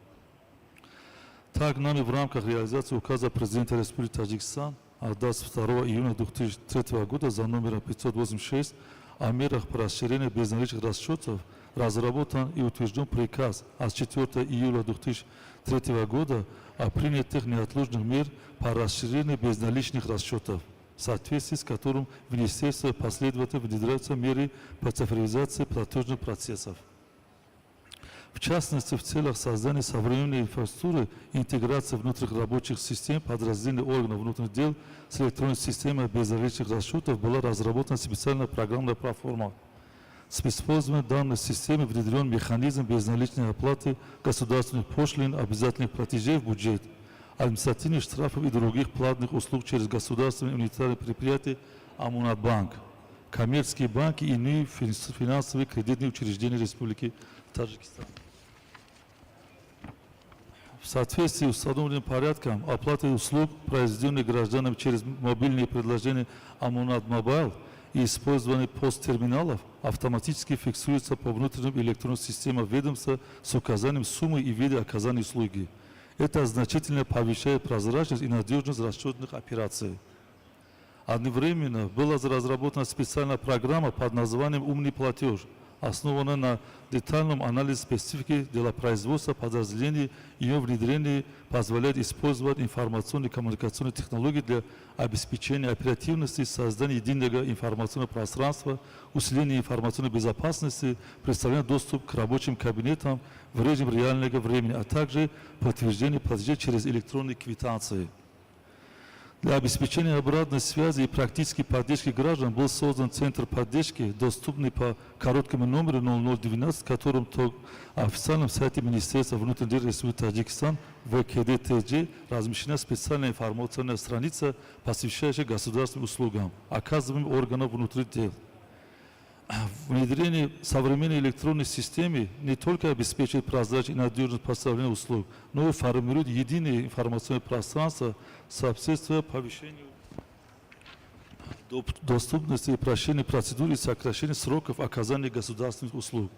Так, нами в рамках реализации указа президента Республики Таджикистан от 22 июня 2003 года за номером 586 о мерах по расширению безналичных расчетов разработан и утвержден приказ от 4 июля 2003 года о принятых неотложных мер по расширению безналичных расчетов, в соответствии с которым в Министерстве последовательно внедряются меры по цифровизации платежных процессов. В частности, в целях создания современной инфраструктуры и интеграции внутренних рабочих систем подразделений органов внутренних дел с электронной системой безналичных расчетов была разработана специальная программная платформа. С использованием данной системы внедрен механизм безналичной оплаты государственных пошлин, обязательных платежей в бюджет, административных штрафов и других платных услуг через государственные унитарные предприятия Амунатбанк, коммерческие банки и иные финансовые кредитные учреждения Республики Таджикистан. В соответствии с установленным порядком оплаты услуг, произведенных гражданам через мобильные приложения Амунат Мобайл и использование посттерминалов, автоматически фиксируется по внутренним электронным системам ведомства с указанием суммы и вида оказания услуги. Это значительно повышает прозрачность и надежность расчетных операций. Одновременно была разработана специальная программа под названием «Умный платеж», основанная на детальном анализе специфики делопроизводства подразделений. Ее внедрение позволяет использовать информационные и коммуникационные технологии для обеспечения оперативности, создания единого информационного пространства, усиления информационной безопасности, представления доступа к рабочим кабинетам в режиме реального времени, а также подтверждения платежей через электронные квитанции. Для обеспечения обратной связи и практической поддержки граждан был создан Центр поддержки, доступный по короткому номеру 0012, в котором на официальном сайте Министерства внутренних дел Республики Таджикистан ВКДТЖ размещена специальная информационная страница, посвящающая государственным услугам, оказываемым органам внутренних дел. Внедрение современной электронной системы не только обеспечивает прозрачность и надежность поставления услуг, но и формирует единое информационное пространство, соответствуя повышению доступности и упрощению процедур и сокращению сроков оказания государственных услуг.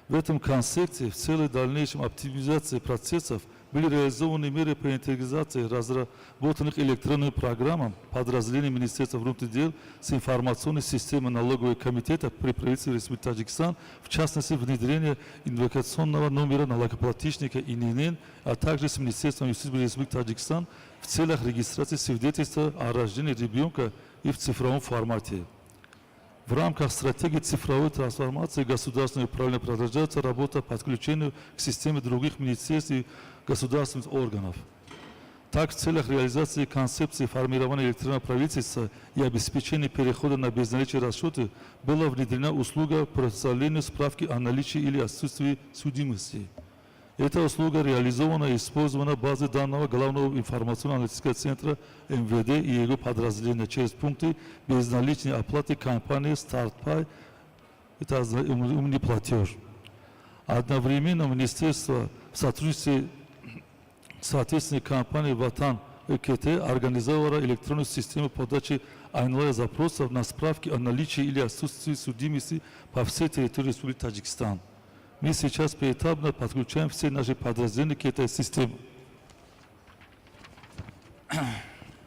В этом контексте в целях дальнейшей оптимизации процессов были реализованы меры по интеграции разработанных электронным программам подразделений Министерства внутренних дел с информационной системой налогового комитета при правительстве Республики Таджикистан, в частности внедрение идентификационного номера налогоплательщика ИНН, а также с Министерством юстиции Республики Таджикистан в целях регистрации свидетельства о рождении ребенка и в цифровом формате. В рамках стратегии цифровой трансформации государственного управления продолжается работа по подключению к системе других министерств и государственных органов. Так, в целях реализации концепции формирования электронного правительства и обеспечения перехода на безналичные расчеты была внедрена услуга по составлению справки о наличии или отсутствии судимости. Эта услуга реализована и использована базы данного Главного информационно-аналитического центра МВД и его подразделения через пункты безналичной оплаты компании «Стартпай», это умный платеж. Одновременно Министерство в сотрудничестве с соответственной компанией «Ватан ЭКТ» организовало электронную систему подачи онлайн-запросов на справки о наличии или отсутствии судимости по всей территории Республики Таджикистан. Мы сейчас поэтапно подключаем все наши подразделения к этой системе.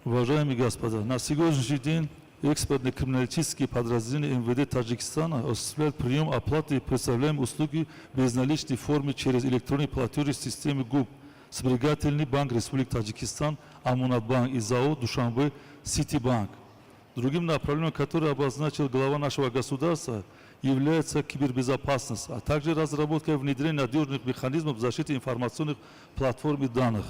Уважаемые господа, на сегодняшний день экспертно-криминалистические подразделения МВД Таджикистана осуществляют прием оплаты и представляемые услуги в безналичной форме через электронные платежи системы ГУП, Сберегательный банк Республики Таджикистан, Амунатбанк и ЗАО Душанбе Ситибанк. Другим направлением, которое обозначил глава нашего государства, является кибербезопасность, а также разработка и внедрение надежных механизмов защиты информационных платформ и данных.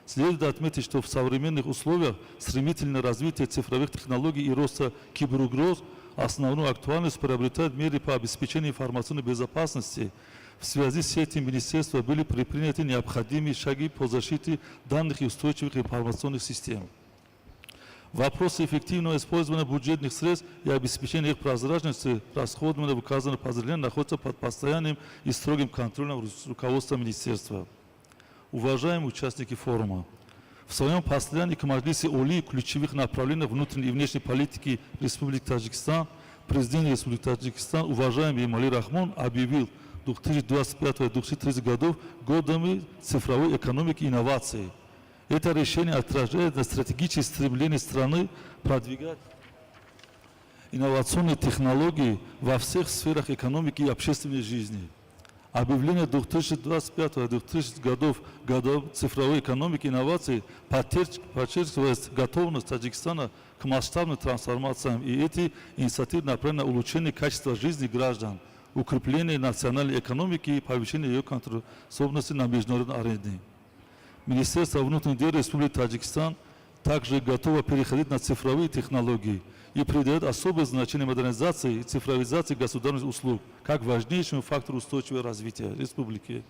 Следует отметить, что в современных условиях стремительное развитие цифровых технологий и роста киберугроз основную актуальность приобретают меры по обеспечению информационной безопасности. В связи с этим министерством были предприняты необходимые шаги по защите данных и устойчивых информационных систем. Вопросы эффективного использования бюджетных средств и обеспечения их прозрачности расходования в указанных подразделениях находятся под постоянным и строгим контролем руководства министерства. Уважаемые участники форума, в своем послании к Маджлисе Оли ключевых направлений внутренней и внешней политики Республики Таджикистан президент Республики Таджикистан, уважаемый Эмомали Рахмон, объявил 2025-2030 годов годами цифровой экономики и инноваций. Это решение отражает на стратегические стремления страны продвигать инновационные технологии во всех сферах экономики и общественной жизни. Объявление 2025-2030 годов цифровой экономики и инноваций подчеркивает готовность Таджикистана к масштабным трансформациям, и эти инициативы направлены на улучшение качества жизни граждан, укрепление национальной экономики и повышение ее конкурентоспособности на международной арене. Министерство внутренних дел Республики Таджикистан также готово переходить на цифровые технологии и придает особое значение модернизации и цифровизации государственных услуг как важнейшему фактору устойчивого развития республики.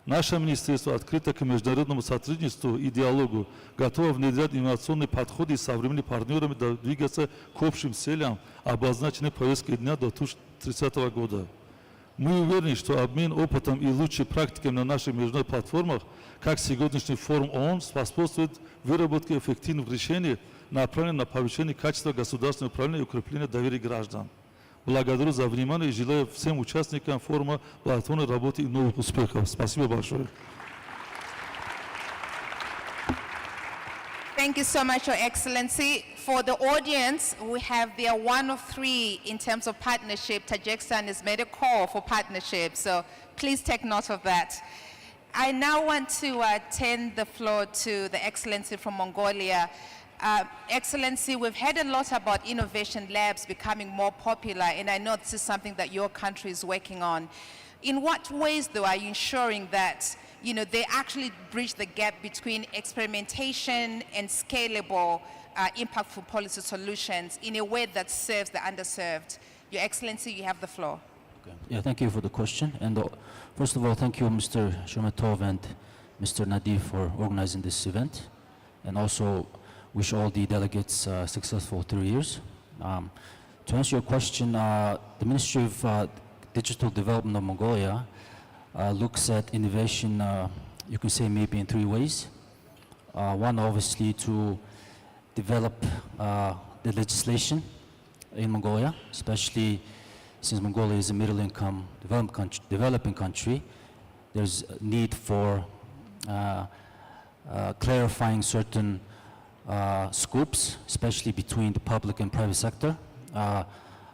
Наше министерство открыто к международному сотрудничеству и диалогу, готово внедрять инновационные подходы с современными партнерами, двигаться к общим целям, обозначенным повесткой дня до 2030 года. Мы уверены, что обмен опытом и лучшей практикой на наших международных платформах, как сегодняшний форум ООН, способствует выработке эффективных решений, направленных на повышение качества государственного управления и укрепление доверия граждан. Благодарю за внимание и желаю всем участникам форума плодотворной работы и новых успехов. Спасибо большое. Thank you so much, Your Excellency. For the audience, we have their one of three in terms of partnership. Tajikistan has made a call for partnership, so please take note of that. I now want to turn the floor to the Excellency from Mongolia. Excellency, we've heard a lot about innovation labs becoming more popular, and I know this is something that your country is working on. In what ways, though, are you ensuring that they actually bridge the gap between experimentation and scalable impactful policy solutions in a way that serves the underserved? Your Excellency, you have the floor. Okay. Yeah, thank you for the question. And first of all, thank you, Mr. Shomatov and Mr. Nadi, for organizing this event. And also wish all the delegates successful 3 years. To answer your question, the Ministry of Digital Development of Mongolia looks at innovation, you can say maybe in 3 ways. One, obviously, to develop the legislation in Mongolia, especially since Mongolia is a middle-income developing country. There's a need for clarifying certain scopes, especially between the public and private sector.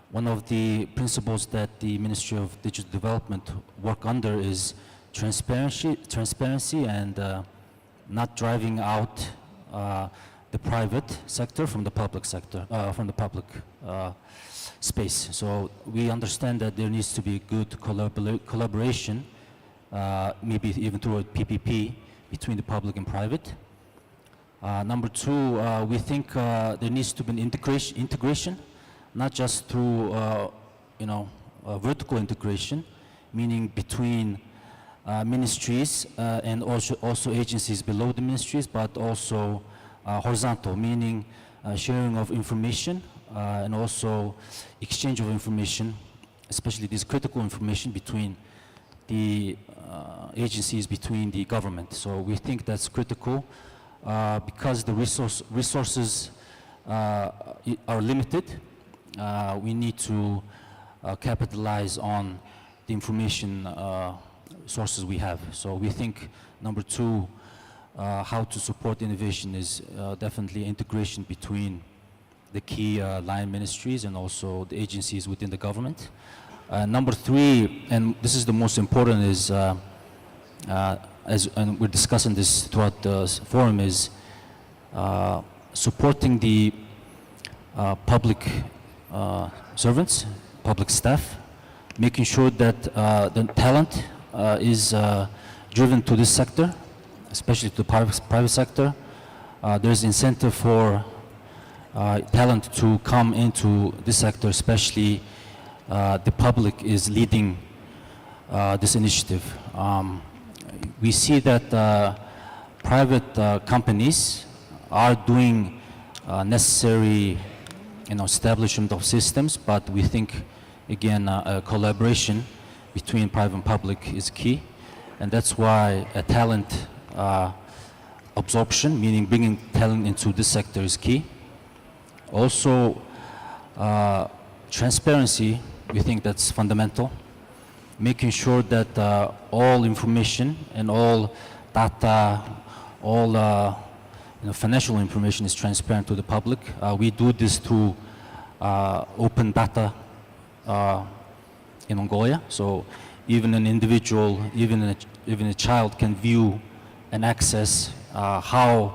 One of the principles that the Ministry of Digital Development work under is transparency and not driving out the private sector from the public sector, from the public space. So we understand that there needs to be good collaboration, maybe even through a PPP, between the public and private. Number two, we think there needs to be an integration, not just through, vertical integration, meaning between ministries and also agencies below the ministries, but also horizontal, meaning sharing of information and also exchange of information, especially this critical information between the agencies, between the government. So we think that's critical because the resources are limited. We need to capitalize on the information sources we have. So we think, number two, how to support innovation is definitely integration between the key line ministries and also the agencies within the government. Number three, and this is the most important, is, and we're discussing this throughout the forum, is supporting the public servants, public staff, making sure that the talent is driven to this sector, especially to the private sector. There's incentive for talent to come into this sector, especially the public is leading this initiative. We see that private companies are doing necessary establishment of systems, but we think, again, a collaboration between private and public is key, and that's why a talent absorption, meaning bringing talent into this sector, is key. Also, transparency, we think that's fundamental. Making sure that all information and all data, all financial information is transparent to the public. We do this through open data in Mongolia. So even an individual, even a child can view and access how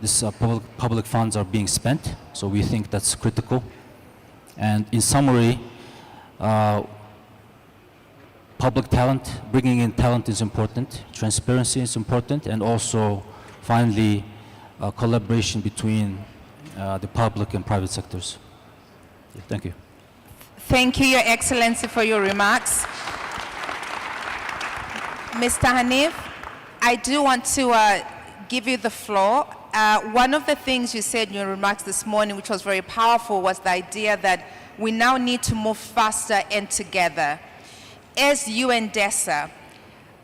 this public funds are being spent. So we think that's critical. And in summary, public talent, bringing in talent is important, transparency is important, and also finally collaboration between the public and private sectors. Thank you. Thank you, Your Excellency, for your remarks. Mr. Hanif, I do want to give you the floor. One of the things you said in your remarks this morning, which was very powerful, was the idea that we now need to move faster and together. As you and DESA,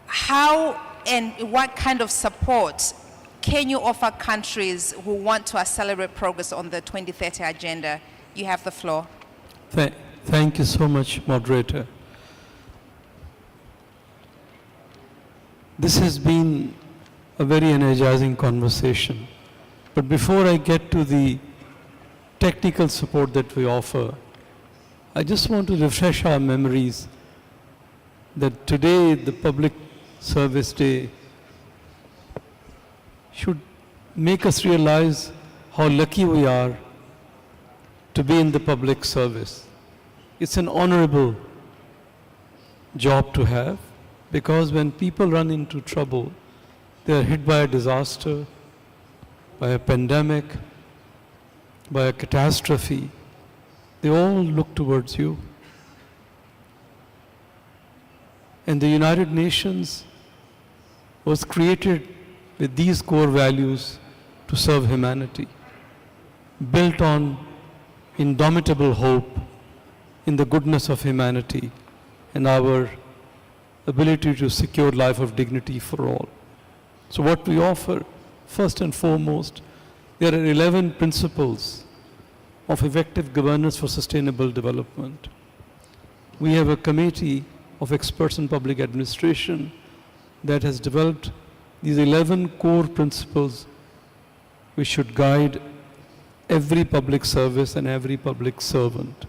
how and what kind of support can you offer countries who want to accelerate progress on the 2030 agenda? You have the floor. Thank you so much, moderator. This has been a very energizing conversation. But before I get to the technical support that we offer, I just want to refresh our memories that today, the Public Service Day, should make us realize how lucky we are to be in the public service. It's an honorable job to have, because when people run into trouble, they are hit by a disaster, by a pandemic, by a catastrophe, they all look towards you. And the United Nations was created with these core values to serve humanity, built on indomitable hope in the goodness of humanity and our ability to secure life of dignity for all. So what we offer, first and foremost, there are 11 principles of effective governance for sustainable development. We have a committee of experts in public administration that has developed these 11 core principles which should guide every public service and every public servant.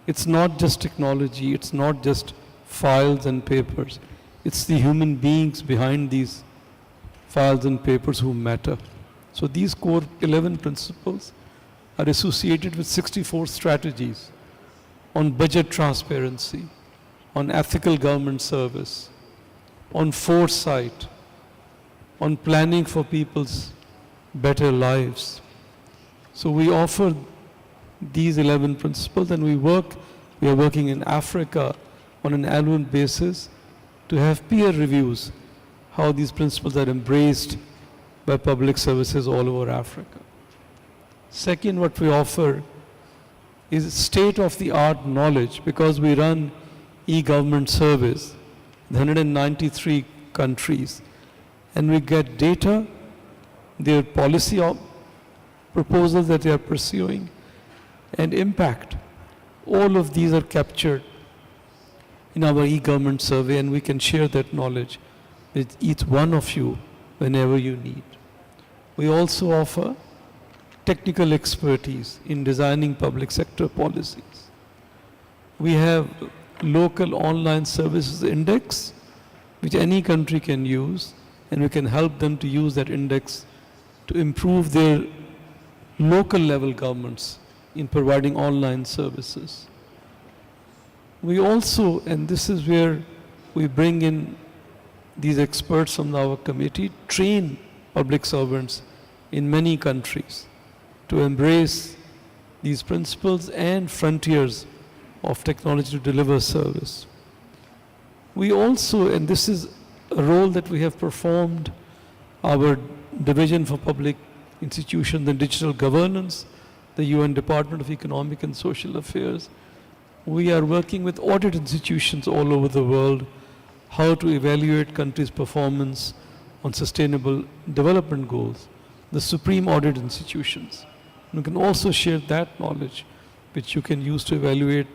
It's not just technology, it's not just files and papers, it's the human beings behind these files and papers who matter. So these core 11 principles are associated with 64 strategies on budget transparency, on ethical government service, on foresight, on planning for people's better lives. So we offer these 11 principles, and we are working in Africa on an annual basis to have peer reviews, how these principles are embraced by public services all over Africa. Second, what we offer is state-of-the-art knowledge, because we run e-government service in 193 countries, and we get data, their policy proposals that they are pursuing, and impact. All of these are captured in our e-government survey, and we can share that knowledge with each one of you whenever you need. We also offer technical expertise in designing public sector policies. We have local online services index, which any country can use, and we can help them to use that index to improve their local level governments in providing online services. We also, and this is where we bring in these experts from our committee, train public servants in many countries to embrace these principles and frontiers of technology to deliver service. We also, and this is a role that we have performed, our Division for Public Institutions and Digital Governance, the UN Department of Economic and Social Affairs. We are working with audit institutions all over the world, how to evaluate countries' performance on sustainable development goals, the supreme audit institutions. You can also share that knowledge, which you can use to evaluate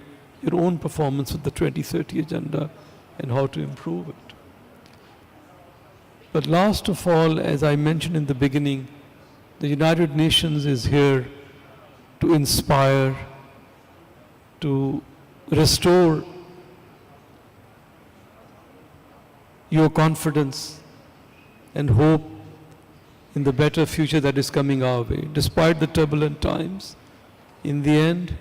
your own performance with the 2030 agenda and how to improve it. But last of all, as I mentioned in the beginning, the United Nations is here to inspire, to restore your confidence and hope in the better future that is coming our way. Despite the turbulent times, in the end,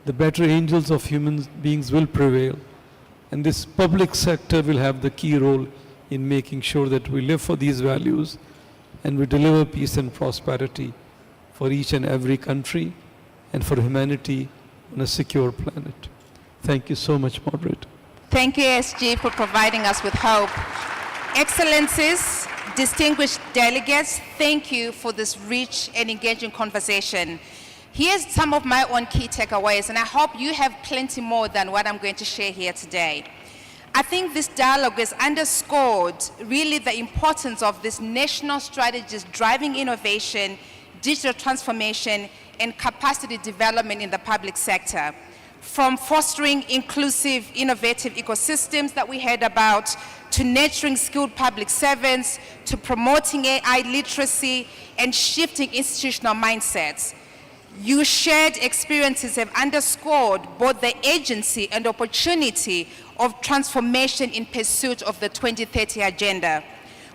the better angels of human beings will prevail. And this public sector will have the key role in making sure that we live for these values and we deliver peace and prosperity for each and every country and for humanity on a secure planet. Thank you so much, Moderator. Thank you, SG, for providing us with hope. Excellencies, distinguished delegates, thank you for this rich and engaging conversation. Here's some of my own key takeaways, and I hope you have plenty more than what I'm going to share here today. I think this dialogue has underscored really the importance of these national strategies driving innovation, digital transformation, and capacity development in the public sector. From fostering inclusive, innovative ecosystems that we heard about, to nurturing skilled public servants, to promoting AI literacy, and shifting institutional mindsets. Your shared experiences have underscored both the agency and opportunity of transformation in pursuit of the 2030 agenda.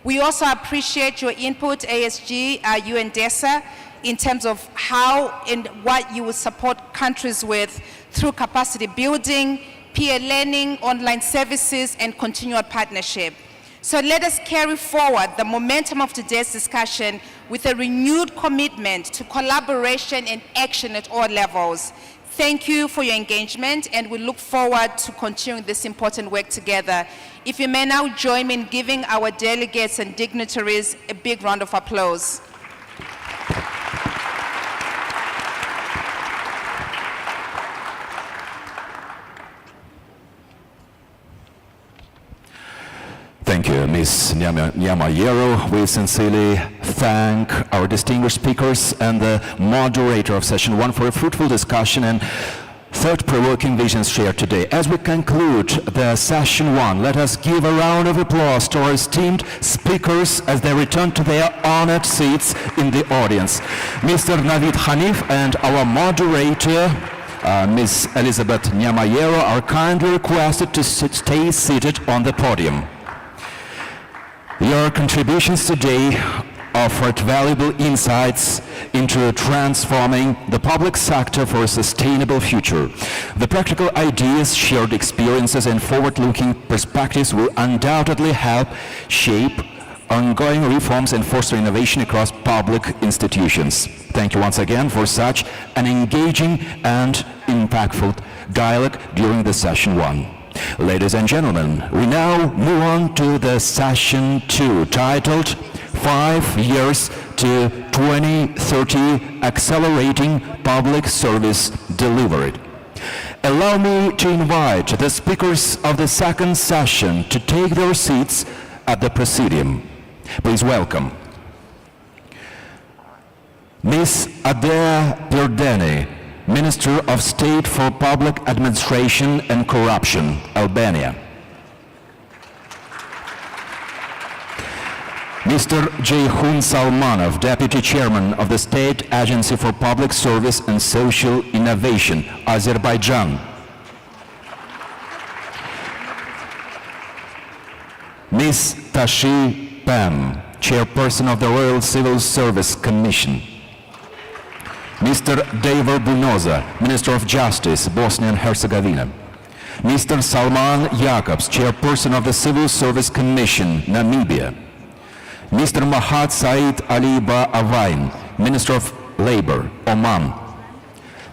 We also appreciate your input, ASG, UNDESA, in terms of how and what you will support countries with through capacity building, peer learning, online services, and continual partnership. So let us carry forward the momentum of today's discussion with a renewed commitment to collaboration and action at all levels. Thank you for your engagement, and we look forward to continuing this important work together. If you may now join me in giving our delegates and dignitaries a big round of applause. Thank you, Ms. Nyamayero. We sincerely thank our distinguished speakers and the moderator of session 1 for a fruitful discussion and thought-provoking visions shared today. As we conclude the session 1, let us give a round of applause to our esteemed speakers as they return to their honored seats in the audience. Mr. Navid Hanif and our moderator, Ms. Elizabeth Nyamayero, are kindly requested to stay seated on the podium. Your contributions today offered valuable insights into transforming the public sector for a sustainable future. The practical ideas, shared experiences, and forward-looking perspectives will undoubtedly help shape ongoing reforms and foster innovation across public institutions. Thank you once again for such an engaging and impactful dialogue during the session 1. Ladies and gentlemen, we now move on to the session 2, titled 5 Years to 2030 Accelerating Public Service Delivery. Allow me to invite the speakers of the second session to take their seats at the presidium. Please welcome Ms. Adea Perdeni, Minister of State for Public Administration and Corruption, Albania. Mr. Ceyhun Salmanov, Deputy Chairman of the State Agency for Public Service and Social Innovation, Azerbaijan. Ms. Tashi Pam, Chairperson of the Royal Civil Service Commission. Mr. Davor Bunoza, Minister of Justice, Bosnia and Herzegovina. Mr. Salman Jacobs, Chairperson of the Civil Service Commission, Namibia. Mr. Mahat Said Ali Ba Avain, Minister of Labor, Oman.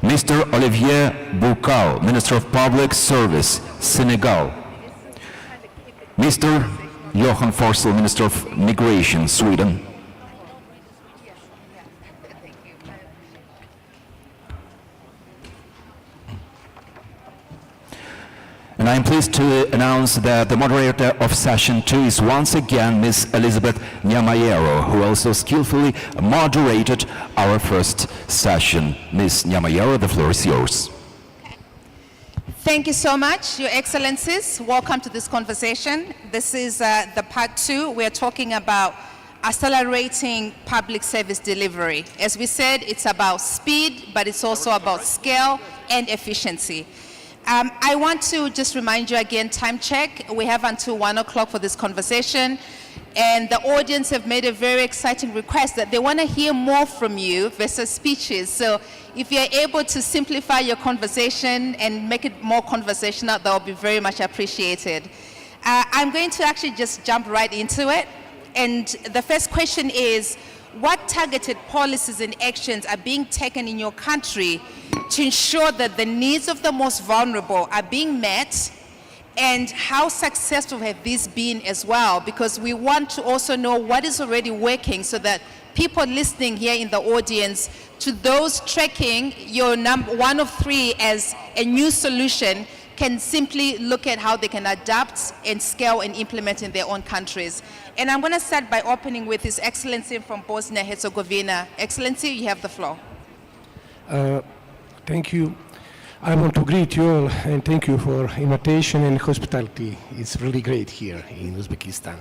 Mr. Olivier Boukal, Minister of Public Service, Senegal. Mr. Johan Forssell, Minister of Migration, Sweden. And I am pleased to announce that the moderator of session 2 is once again Ms. Elizabeth Nyamayero, who also skillfully moderated our first session. Ms. Nyamayero, the floor is yours. Thank you so much, Your Excellencies. Welcome to this conversation. This is the part 2. We're talking about accelerating public service delivery. As we said, it's about speed, but it's also about scale and efficiency. I want to just remind you again, time check. We have until 1 o'clock for this conversation. And the audience have made a very exciting request that they want to hear more from you versus speeches. So if you're able to simplify your conversation and make it more conversational, that will be very much appreciated. I'm going to actually just jump right into it. And the first question is, what targeted policies and actions are being taken in your country to ensure that the needs of the most vulnerable are being met, and how successful have these been as well? Because we want to also know what is already working so that people listening here in the audience, to those tracking your one of 3 as a new solution, can simply look at how they can adapt and scale and implement in their own countries. And I'm going to start by opening with His Excellency from Bosnia and Herzegovina. Excellency, you have the floor. Thank you. I want to greet you all and thank you for invitation and hospitality. It's really great here in Uzbekistan.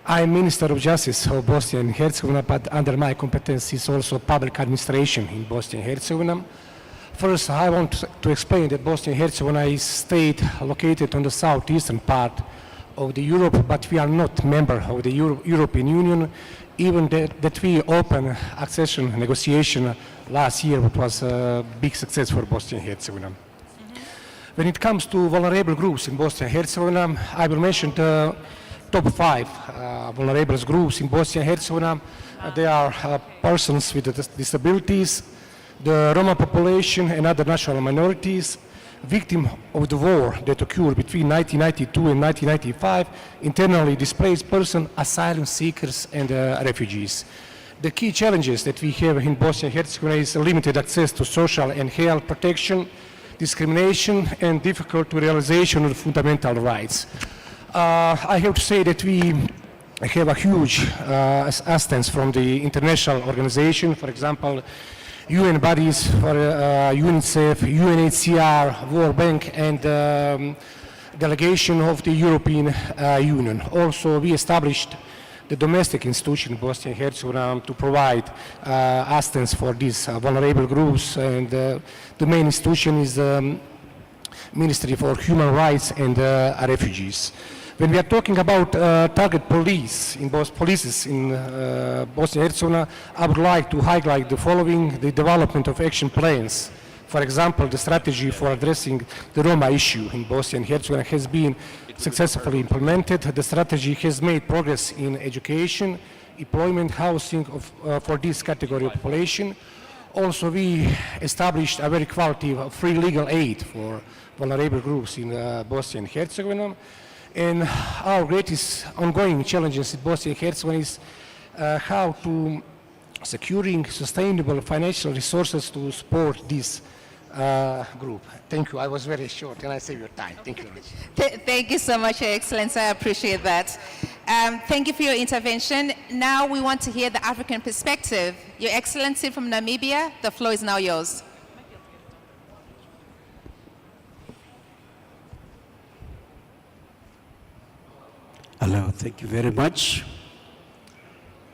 I'm Minister of Justice of Bosnia and Herzegovina, but under my competence is also public administration in Bosnia and Herzegovina. First, I want to explain that Bosnia and Herzegovina is a state located on the southeastern part of the Europe, but we are not member of the European Union, even that we opened accession negotiation last year, which was a big success for Bosnia and Herzegovina. When it comes to vulnerable groups in Bosnia and Herzegovina, I will mention the top 5 vulnerable groups in Bosnia and Herzegovina. They are persons with disabilities, the Roma population and other national minorities, victims of the war that occurred between 1992 and 1995, internally displaced persons, asylum seekers, and refugees. The key challenges that we have in Bosnia and Herzegovina is limited access to social and health protection, discrimination, and difficult realization of fundamental rights. I have to say that we have a huge assistance from the international organization, for example, UN bodies for UNICEF, UNHCR, World Bank, and delegation of the European Union. Also, we established the domestic institution in Bosnia and Herzegovina to provide assistance for these vulnerable groups, and the main institution is the Ministry for Human Rights and Refugees. When we are talking about target police in policies in Bosnia and Herzegovina, I would like to highlight the following: the development of action plans For example, the strategy for addressing the Roma issue in Bosnia and Herzegovina has been successfully implemented. The strategy has made progress in education, employment, housing for this category of population. Also, we established a very quality of free legal aid for vulnerable groups in Bosnia and Herzegovina. And our greatest ongoing challenges in Bosnia and Herzegovina is how to securing sustainable financial resources to support this group. Thank you. I was very short and I saved your time. Thank you very much. Thank you so much, Your Excellency. I appreciate that. Thank you for your intervention. Now we want to hear the African perspective. Your Excellency from Namibia, the floor is now yours. Hello, thank you very much.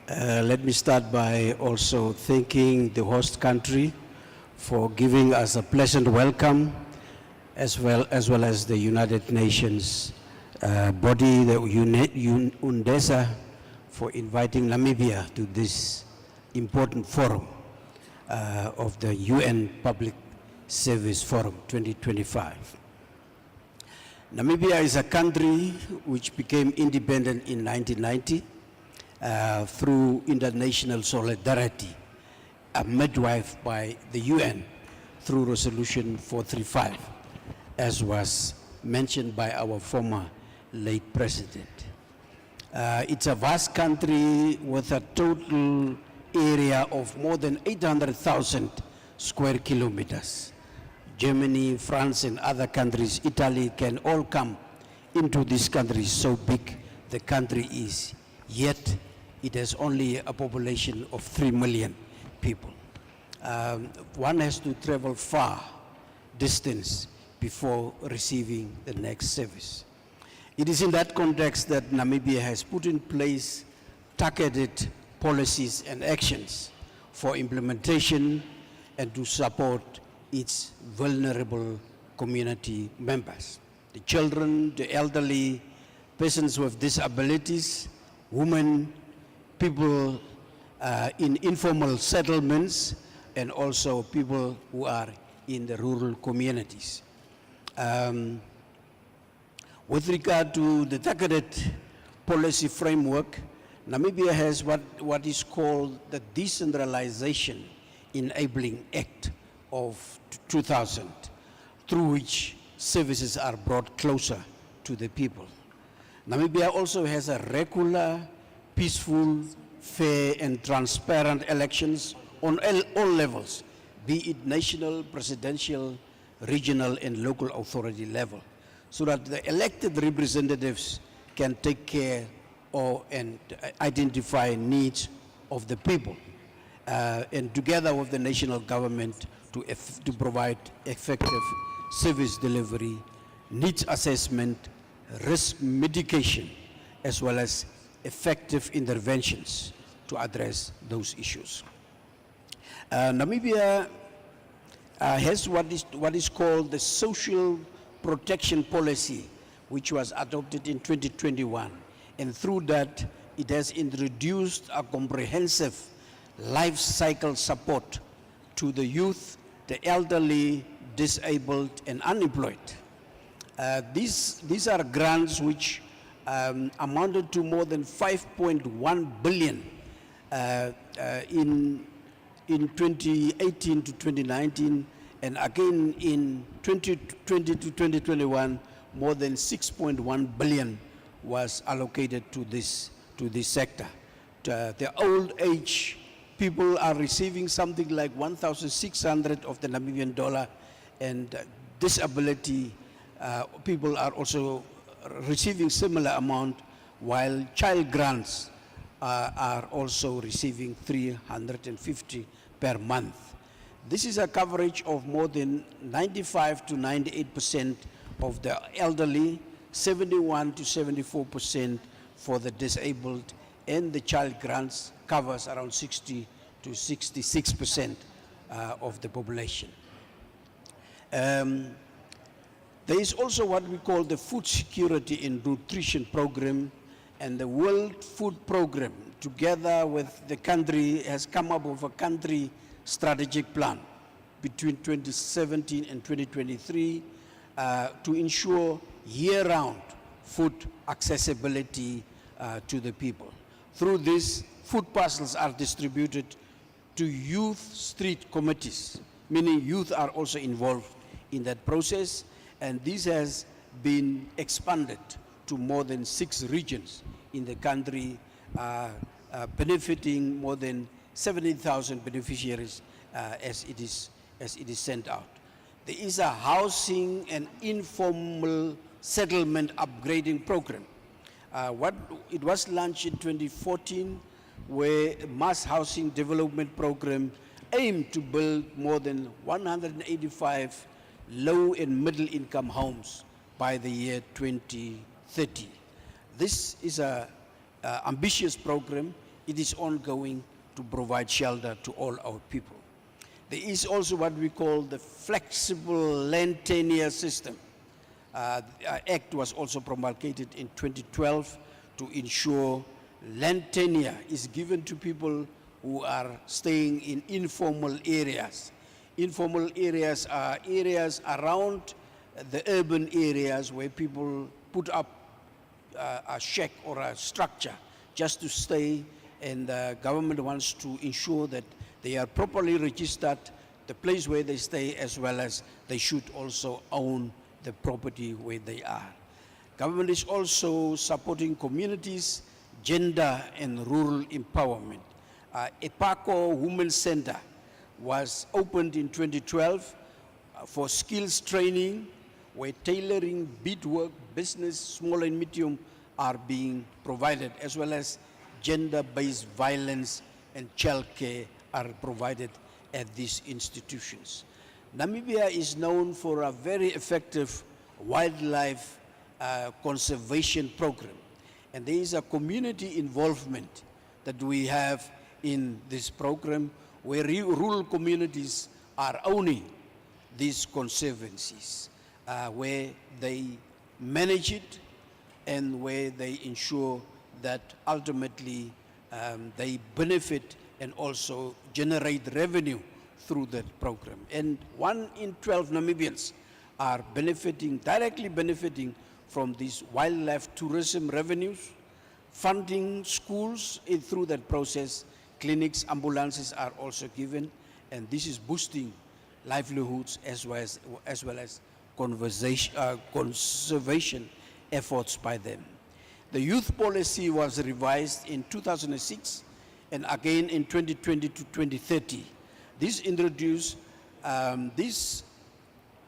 Let me start by also thanking the host country for giving us a pleasant welcome, as well as the United Nations body, the UNDESA, for inviting Namibia to this important forum of the UN Public Service Forum 2025. Namibia is a country which became independent in 1990 through international solidarity, a midwife by the UN through Resolution 435, as was mentioned by our former late president. It's a vast country with a total area of more than 800,000 square kilometers. Germany, France, and other countries, Italy, can all come into this country. So big the country is, yet it has only a population of 3 million people. One has to travel far distance before receiving the next service. It is in that context that Namibia has put in place targeted policies and actions for implementation and to support its vulnerable community members. The children, the elderly, persons with disabilities, women, people in informal settlements, and also people who are in the rural communities. With regard to the targeted policy framework, Namibia has what is called the Decentralization Enabling Act of 2000, through which services are brought closer to the people. Namibia also has a regular, peaceful, fair, and transparent elections on all levels, be it national, presidential, regional, and local authority level, so that the elected representatives can take care and identify needs of the people, and together with the national government to provide effective service delivery, needs assessment, risk mitigation, as well as effective interventions to address those issues. Namibia has what is called the Social Protection Policy, which was adopted in 2021. And through that, it has introduced a comprehensive life cycle support to the youth, the elderly, disabled, and unemployed. These are grants which amounted to more than 5.1 billion in 2018 to 2019, and again in 2020 to 2021, more than 6.1 billion was allocated to this sector. The old age people are receiving something like 1,600 of the Namibian dollar, and disability people are also receiving similar amount, while child grants are also receiving 350 per month. This is a coverage of more than 95 to 98% of the elderly, 71 to 74% for the disabled, and the child grants covers around 60 to 66% of the population. There is also what we call the Food Security and Nutrition Program, and the World Food Program, together with the country, has come up with a country strategic plan between 2017 and 2023 to ensure year-round food accessibility to the people. Through this, food parcels are distributed to youth street committees, meaning youth are also involved in that process, and this has been expanded to more than 6 regions in the country, benefiting more than 70,000 beneficiaries as it is sent out. There is a housing and informal settlement upgrading program. It was launched in 2014, where mass housing development program aimed to build more than 185 low and middle income homes by the year 2030. This is an ambitious program. It is ongoing to provide shelter to all our people. There is also what we call the flexible land tenure system. The Act was also promulgated in 2012 to ensure land tenure is given to people who are staying in informal areas. Informal areas are areas around the urban areas where people put up a shack or a structure just to stay, and the government wants to ensure that they are properly registered, the place where they stay, as well as they should also own the property where they are. Government is also supporting communities, gender and rural empowerment. EPACO Women's Center was opened in 2012 for skills training, where tailoring, beadwork, business, small and medium are being provided, as well as gender-based violence and childcare are provided at these institutions. Namibia is known for a very effective wildlife conservation program, and there is a community involvement that we have in this program, where rural communities are owning these conservancies, where they manage it and where they ensure that ultimately they benefit and also generate revenue through that program. And 1 in 12 Namibians are directly benefiting from these wildlife tourism revenues, funding schools through that process. Clinics, ambulances are also given, and this is boosting livelihoods as well as conservation efforts by them. The youth policy was revised in 2006 and again in 2020 to 2030. This introduced, this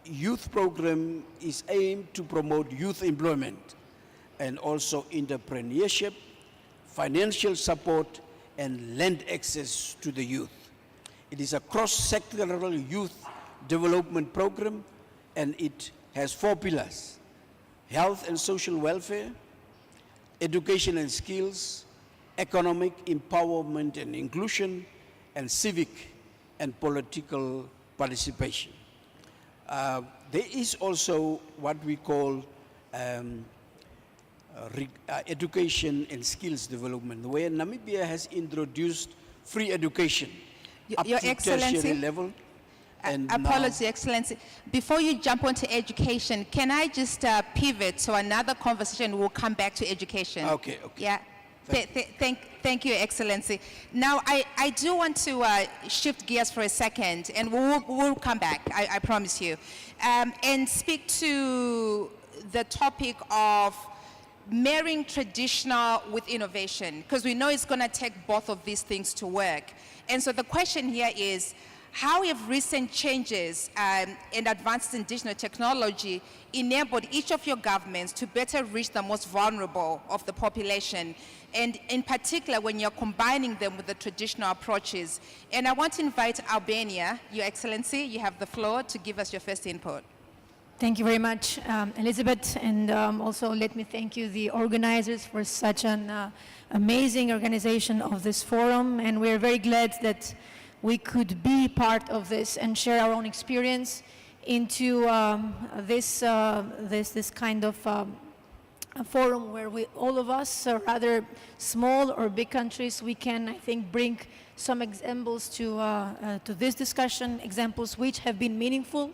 youth program is aimed to promote youth employment and also entrepreneurship, financial support, and land access to the youth. It is a cross-sectoral youth development program, and it has 4 pillars: health and social welfare, education and skills, economic empowerment and inclusion, and civic and political participation. There is also what we call education and skills development, where Namibia has introduced free education up Your to Excellency, tertiary level. And apology, Excellency. Before you jump onto education, can I just pivot to another conversation? We'll come back to education. Okay. Yeah. Thank you, Excellency. Now, I do want to shift gears for a second, and we'll come back, I promise you, and speak to the topic of marrying traditional with innovation, because we know it's going to take both of these things to work. And so the question here is, how have recent changes and advances in digital technology enabled each of your governments to better reach the most vulnerable of the population, and in particular when you're combining them with the traditional approaches? And I want to invite Albania, Your Excellency, you have the floor to give us your first input. Thank you very much, Elizabeth, and also let me thank you, the organizers, for such an amazing organization of this forum, and we're very glad that we could be part of this and share our own experience into this kind of a forum where all of us, rather small or big countries, we can, I think, bring some examples to this discussion, examples which have been meaningful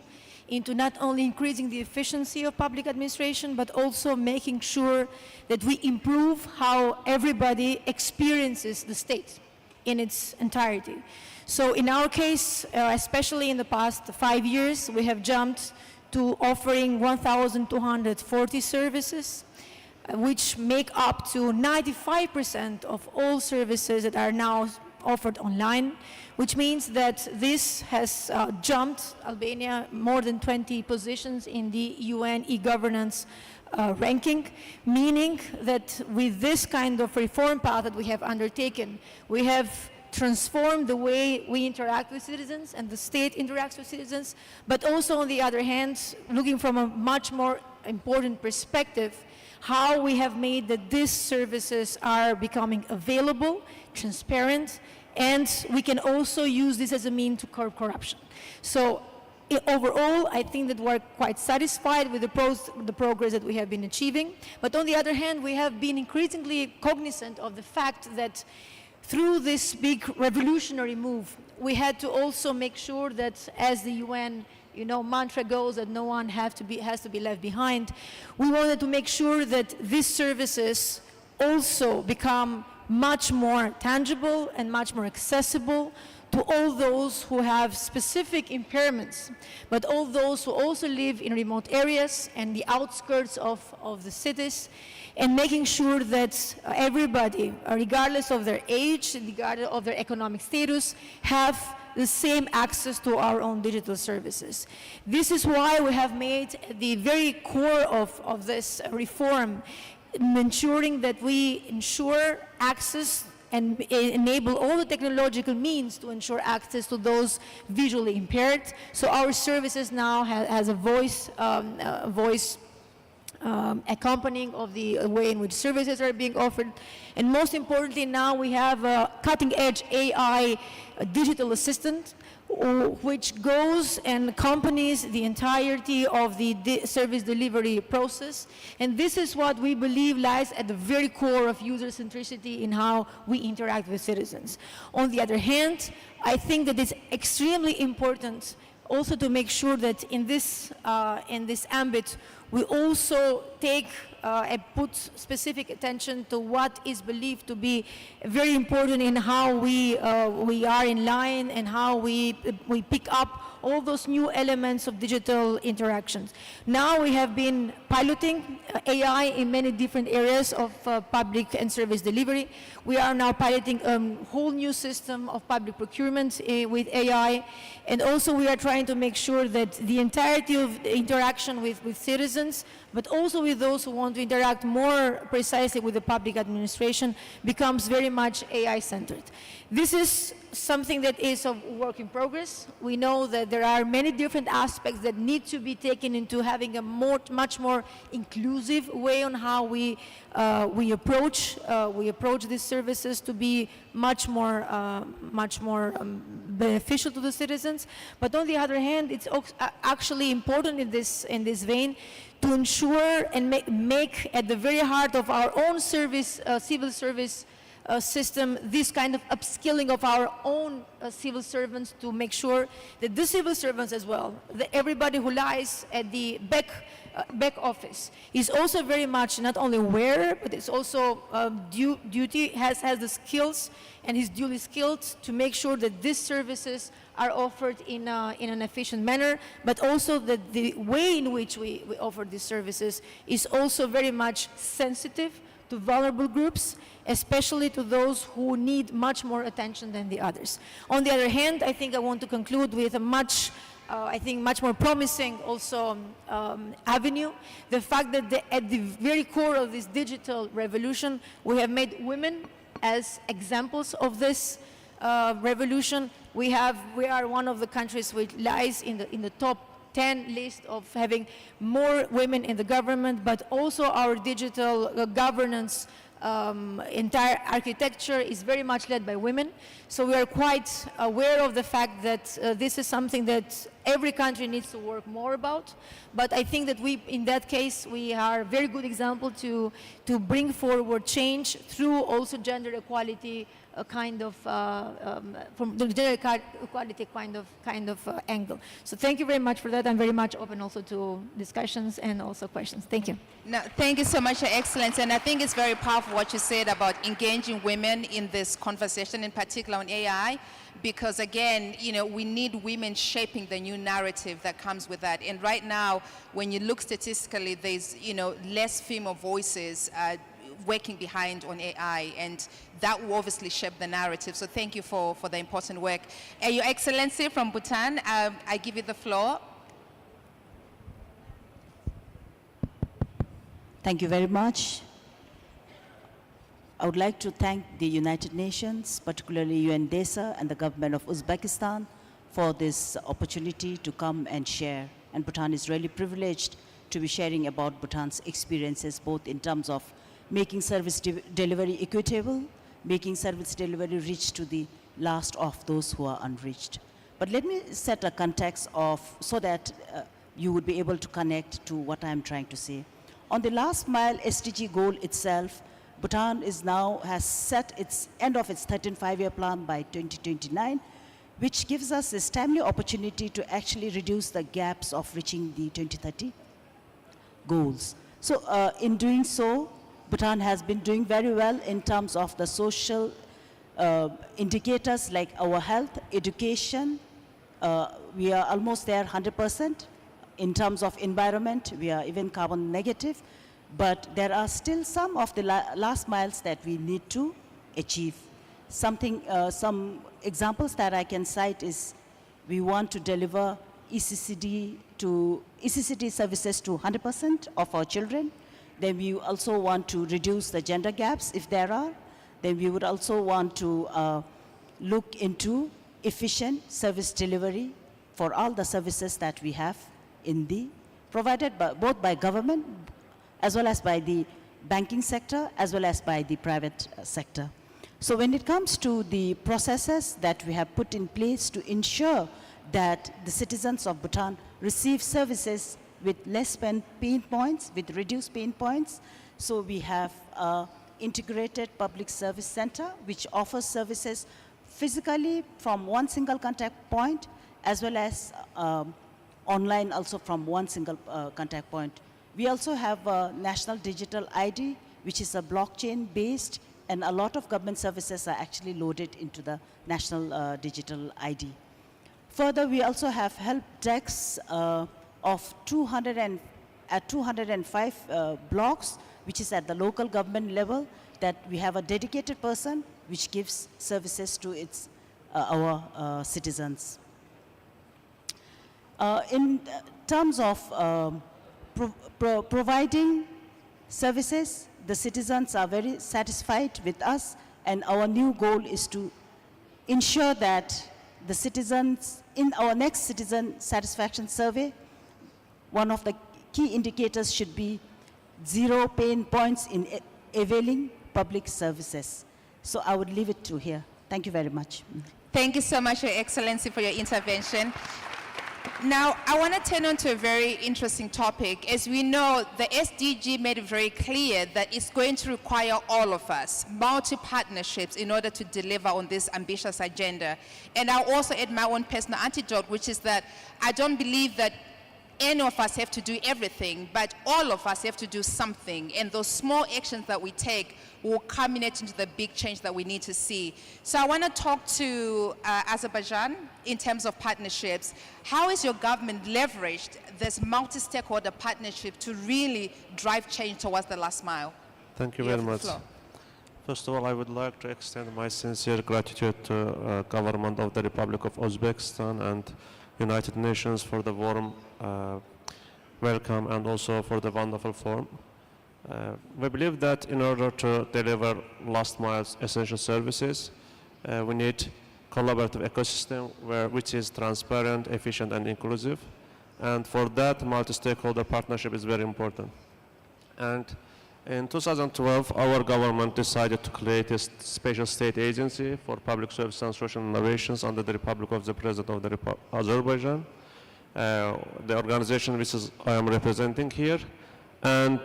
into not only increasing the efficiency of public administration, but also making sure that we improve how everybody experiences the state in its entirety. So in our case, especially in the past 5 years, we have jumped to offering 1,240 services, which make up to 95% of all services that are now offered online, which means that this has jumped Albania more than 20 positions in the UN e-governance ranking, meaning that with this kind of reform path that we have undertaken, we have transformed the way we interact with citizens and the state interacts with citizens, but also on the other hand, looking from a much more important perspective, how we have made that these services are becoming available, transparent, and we can also use this as a means to curb corruption. So overall, I think that we're quite satisfied with the progress that we have been achieving, but on the other hand, we have been increasingly cognizant of the fact that through this big revolutionary move, we had to also make sure that, as the UN mantra goes, that no one has to be left behind, we wanted to make sure that these services also become much more tangible and much more accessible to all those who have specific impairments, but all those who also live in remote areas and the outskirts of the cities, and making sure that everybody, regardless of their age, regardless of their economic status, have the same access to our own digital services. This is why we have made the very core of this reform, ensuring that we ensure access and enable all the technological means to ensure access to those visually impaired. So our services now has a voice accompanying of the way in which services are being offered. And most importantly, now we have a cutting-edge AI digital assistant which goes and accompanies the entirety of the service delivery process. And this is what we believe lies at the very core of user centricity in how we interact with citizens. On the other hand, I think that it's extremely important also to make sure that in this ambit, we also take and put specific attention to what is believed to be very important in how we are in line and how we pick up all those new elements of digital interactions. Now we have been piloting AI in many different areas of public and service delivery. We are now piloting a whole new system of public procurement with AI, and also we are trying to make sure that the entirety of the interaction with citizens, but also with those who want to interact more precisely with the public administration, becomes very much AI-centered. This is something that is a work in progress. We know that there are many different aspects that need to be taken into having a much more inclusive way on how we approach these services to be much more beneficial to the citizens. But on the other hand, it's actually important in this vein to ensure and make at the very heart of our own service, civil service system, this kind of upskilling of our own civil servants, to make sure that the civil servants as well, that everybody who lies at the back office is also very much not only aware, but it's also duty, has the skills and is duly skilled to make sure that these services are offered in an efficient manner, but also that the way in which we offer these services is also very much sensitive to vulnerable groups, especially to those who need much more attention than the others. On the other hand, I think I want to conclude with a much more promising also avenue, the fact that at the very core of this digital revolution, we have made women as examples of this revolution. We are one of the countries which lies in the top 10 list of having more women in the government, but also our digital governance entire architecture is very much led by women. So we are quite aware of the fact that this is something that every country needs to work more about. But I think that we, in that case, we are a very good example to bring forward change through also gender equality kind of, from the gender equality kind of angle. So thank you very much for that. I'm very much open also to discussions and also questions. Thank you. No, thank you so much, Your Excellency. And I think it's very powerful what you said about engaging women in this conversation, in particular on AI, because again, you know, we need women shaping the new narrative that comes with that. And right now, when you look statistically, there's, you know, less female voices working behind on AI, and that will obviously shape the narrative. So thank you for the important work. Your Excellency from Bhutan, I give you the floor. Thank you very much. I would like to thank the United Nations, particularly UNDESA and the government of Uzbekistan for this opportunity to come and share. And Bhutan is really privileged to be sharing about Bhutan's experiences, both in terms of making service delivery equitable, making service delivery reach to the last of those who are unreached. But let me set a context of, so that you would be able to connect to what I'm trying to say. On the last mile SDG goal itself, Bhutan has set its end of its 13th five-year plan by 2029, which gives us this timely opportunity to actually reduce the gaps of reaching the 2030 goals. So in doing so, Bhutan has been doing very well in terms of the social indicators like our health, education. We are almost there 100%. In terms of environment, we are even carbon negative. But there are still some of the last miles that we need to achieve. Some examples that I can cite is we want to deliver ECCD services to 100% of our children. Then we also want to reduce the gender gaps if there are. Then we would also want to look into efficient service delivery for all the services that we have provided both by government as well as by the banking sector, as well as by the private sector. So when it comes to the processes that we have put in place to ensure that the citizens of Bhutan receive services with less pain points, with reduced pain points, so we have an integrated public service center which offers services physically from one single contact point, as well as online also from one single contact point. We also have a national digital ID, which is a blockchain based, and a lot of government services are actually loaded into the national digital ID. Further, we also have help desks of 205 blocks, which is at the local government level, that we have a dedicated person which gives services to our citizens. In terms of providing services, the citizens are very satisfied with us, and our new goal is to ensure that the citizens, in our next citizen satisfaction survey, one of the key indicators should be 0 pain points in availing public services. So I would leave it to here. Thank you very much. Thank you so much, Your Excellency, for your intervention. Now, I want to turn on to a very interesting topic. As we know, the SDG made it very clear that it's going to require all of us, multi-partnerships, in order to deliver on this ambitious agenda. And I'll also add my own personal antidote, which is that I don't believe that any of us have to do everything, but all of us have to do something. And those small actions that we take will culminate into the big change that we need to see. So I want to talk to Azerbaijan in terms of partnerships. How is your government leveraged this multi-stakeholder partnership to really drive change towards the last mile? Thank you very much. First of all, I would like to extend my sincere gratitude to government of the Republic of Uzbekistan and United Nations for the warm welcome and also for the wonderful forum. We believe that in order to deliver last mile's essential services, we need collaborative ecosystem which is transparent, efficient, and inclusive. And for that, multi-stakeholder partnership is very important. And in 2012, our government decided to create a special state agency for public service and social innovations under the Republic of the President of Azerbaijan. the organization which I am representing here. And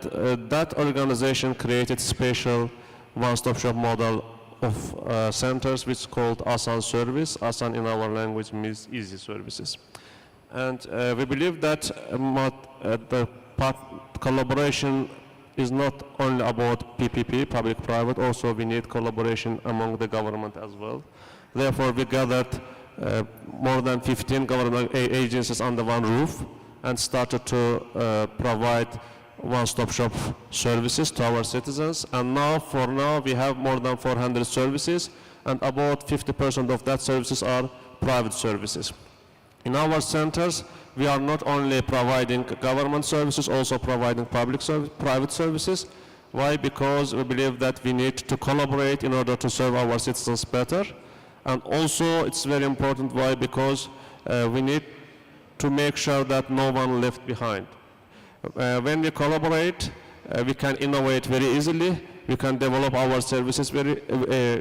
that organization created special one-stop shop model of centers which is called ASAN service. ASAN in our language means easy services. And we believe that the collaboration is not only about PPP, public-private, also we need collaboration among the government as well. Therefore, we gathered more than 15 government agencies under one roof and started to provide one-stop shop services to our citizens. And for now, we have more than 400 services, and about 50% of that services are private services. In our centers, we are not only providing government services, also providing private services. Why? Because we believe that we need to collaborate in order to serve our citizens better. And also, it's very important. Why? Because we need to make sure that no one left behind. When we collaborate, we can innovate very easily, we can develop our services very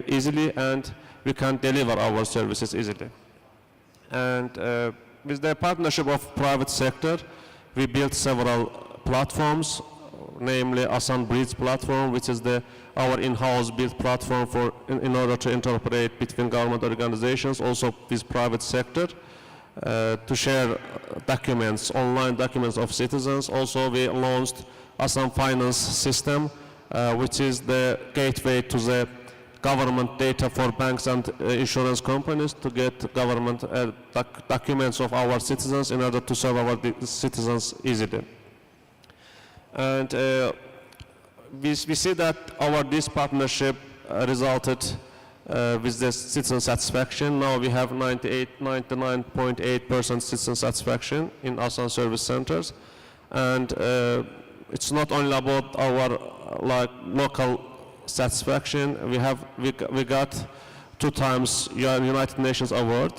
easily, and we can deliver our services easily. And with the partnership of private sector, we built several platforms, namely ASAN Bridge platform, which is our in-house built platform in order to interoperate between government organizations, also with private sector, to share documents, online documents of citizens. Also, we launched ASAN Finance system, which is the gateway to the government data for banks and insurance companies to get government documents of our citizens in order to serve our citizens easily. And we see that this partnership resulted with the citizen satisfaction. Now we have 99.8% citizen satisfaction in ASAN service centers. And it's not only about our local satisfaction. We got 2 times United Nations Award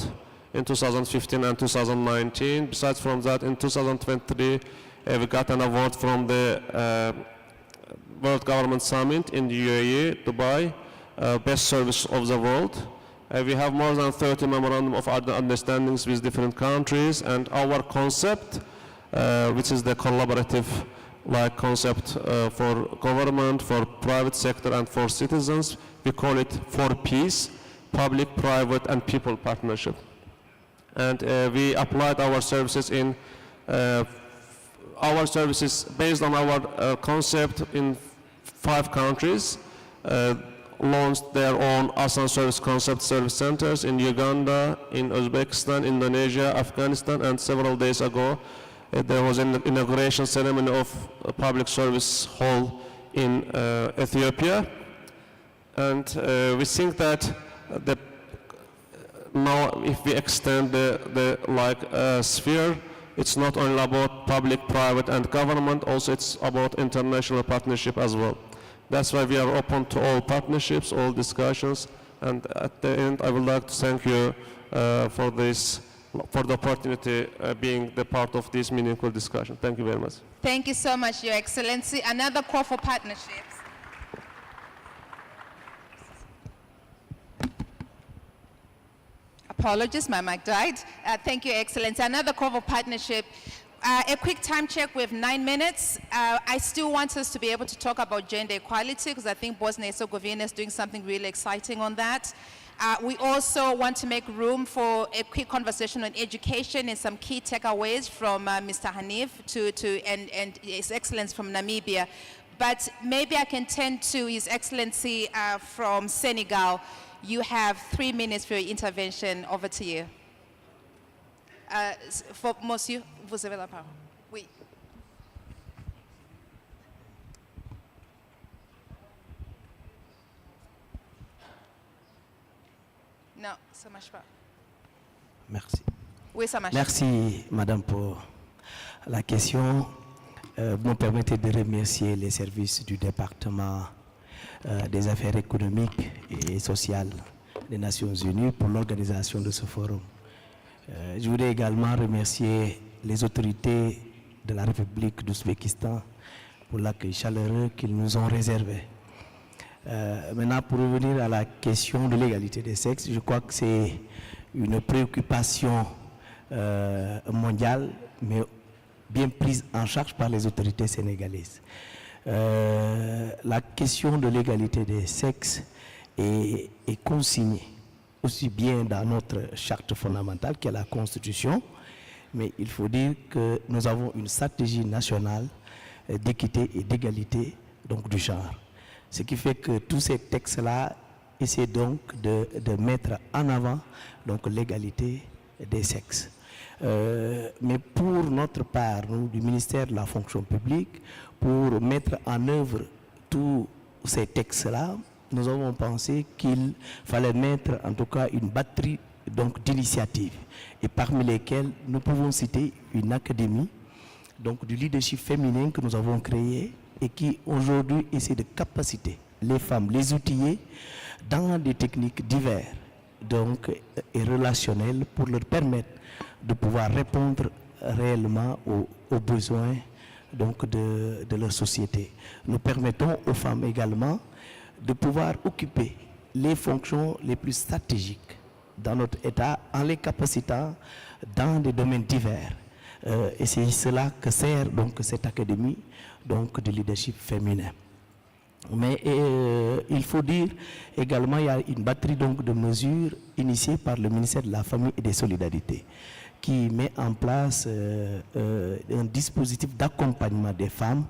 in 2015 and 2019. Besides from that, in 2023, we got an award from the World Government Summit in the UAE, Dubai, Best Service of the World. We have more than 30 memorandum of understandings with different countries, and our concept, which is the collaborative concept for government, for private sector, and for citizens, we call it for peace, public, private, and people partnership. And we applied our services based on our concept in 5 countries, launched their own ASAN service concept service centers in Uganda, in Uzbekistan, Indonesia, Afghanistan, and several days ago there was an inauguration ceremony of a public service hall in Ethiopia. And we think that now if we extend the sphere, it's not only about public, private, and government, also it's about international partnership as well. That's why we are open to all partnerships, all discussions, and at the end I would like to thank you for the opportunity being the part of this meaningful discussion. Thank you very much. Thank you so much, Your Excellency. Another call for partnerships. Apologies, my mic died. Thank you, Your Excellency. Another call for partnership. A quick time check, we have 9 minutes. I still want us to be able to talk about gender equality because I think Bosnia and Herzegovina is doing something really exciting on that. We also want to make room for a quick conversation on education and some key takeaways from Mr. Hanif and His Excellency from Namibia. But maybe I can turn to His Excellency from Senegal. You have 3 minutes for your intervention. Over to you. For Monsieur, vous avez la parole. Oui. Non, ça marche pas. Merci. Oui, ça marche. Merci, Madame, pour la question. Vous me permettez de remercier les services du département des affaires économiques et sociales des Nations Unies pour l'organisation de ce forum. Je voudrais également remercier les autorités de la République d'Ouzbékistan pour l'accueil chaleureux qu'ils nous ont réservé. Maintenant, pour revenir à la question de l'égalité des sexes, je crois que c'est une préoccupation mondiale, mais bien prise en charge par les autorités sénégalaises. La question de l'égalité des sexes est consignée aussi bien dans notre charte fondamentale qui est la Constitution, mais il faut dire que nous avons une stratégie nationale d'équité et d'égalité donc du genre. Ce qui fait que tous ces textes-là essaient donc de mettre en avant donc l'égalité des sexes. Mais pour notre part, nous, du ministère de la fonction publique, pour mettre en œuvre tous ces textes-là, nous avons pensé qu'il fallait mettre en tout cas une batterie d'initiatives, et parmi lesquelles nous pouvons citer une académie donc, du leadership féminin que nous avons créée et qui aujourd'hui essaie de capaciter les femmes, les outiller dans des techniques diverses donc, et relationnelles pour leur permettre de pouvoir répondre réellement aux besoins donc, de leur société. Nous permettons aux femmes également de pouvoir occuper les fonctions les plus stratégiques dans notre État en les capacitant dans des domaines divers. Et c'est cela que sert donc cette académie donc, de leadership féminin. Mais il faut dire également qu'il y a une batterie donc, de mesures initiées par le ministère de la Famille et des Solidarités qui met en place un dispositif d'accompagnement des femmes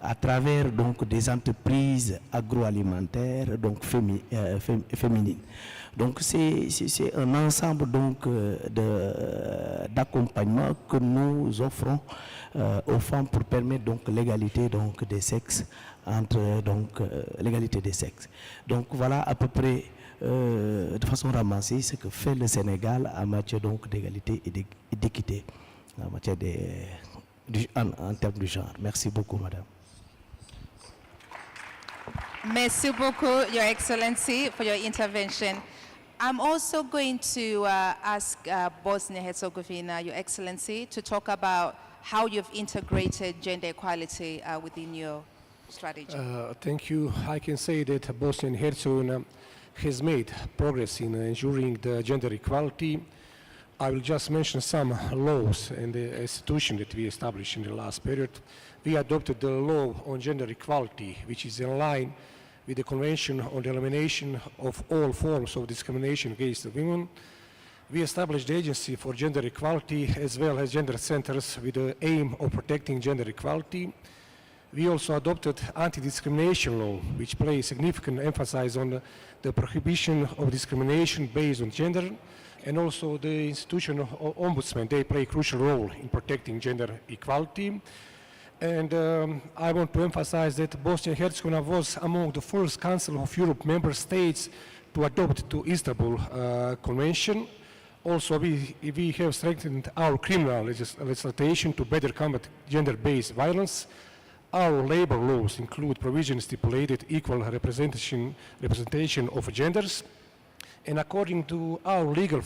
à travers donc, des entreprises agroalimentaires donc, féminines. Donc c'est un ensemble d'accompagnement que nous offrons aux femmes pour permettre donc l'égalité donc des sexes entre donc l'égalité des sexes. Donc voilà à peu près de façon ramassée ce que fait le Sénégal en matière donc d'égalité et d'équité en matière en termes du genre. Merci beaucoup, madame. Merci beaucoup, Your Excellency, for your intervention. I'm also going to ask Bosnia-Herzegovina, Your Excellency, to talk about how you've integrated gender equality within your strategy. Thank you. I can say that Bosnia and Herzegovina has made progress in ensuring the gender equality. I will just mention some laws and the institution that we established in the last period. We adopted the law on gender equality, which is in line with the Convention on the Elimination of All Forms of Discrimination Against Women. We established the Agency for Gender Equality as well as gender centers with the aim of protecting gender equality. We also adopted anti-discrimination law, which places significant emphasis on the prohibition of discrimination based on gender, and also the institution of ombudsman. They play a crucial role in protecting gender equality. And I want to emphasize that Bosnia and Herzegovina was among the first Council of Europe member states to adopt the Istanbul Convention. Also, we have strengthened our criminal legislation to better combat gender-based violence. Our labor laws include provisions stipulated equal representation of genders. And according to our legal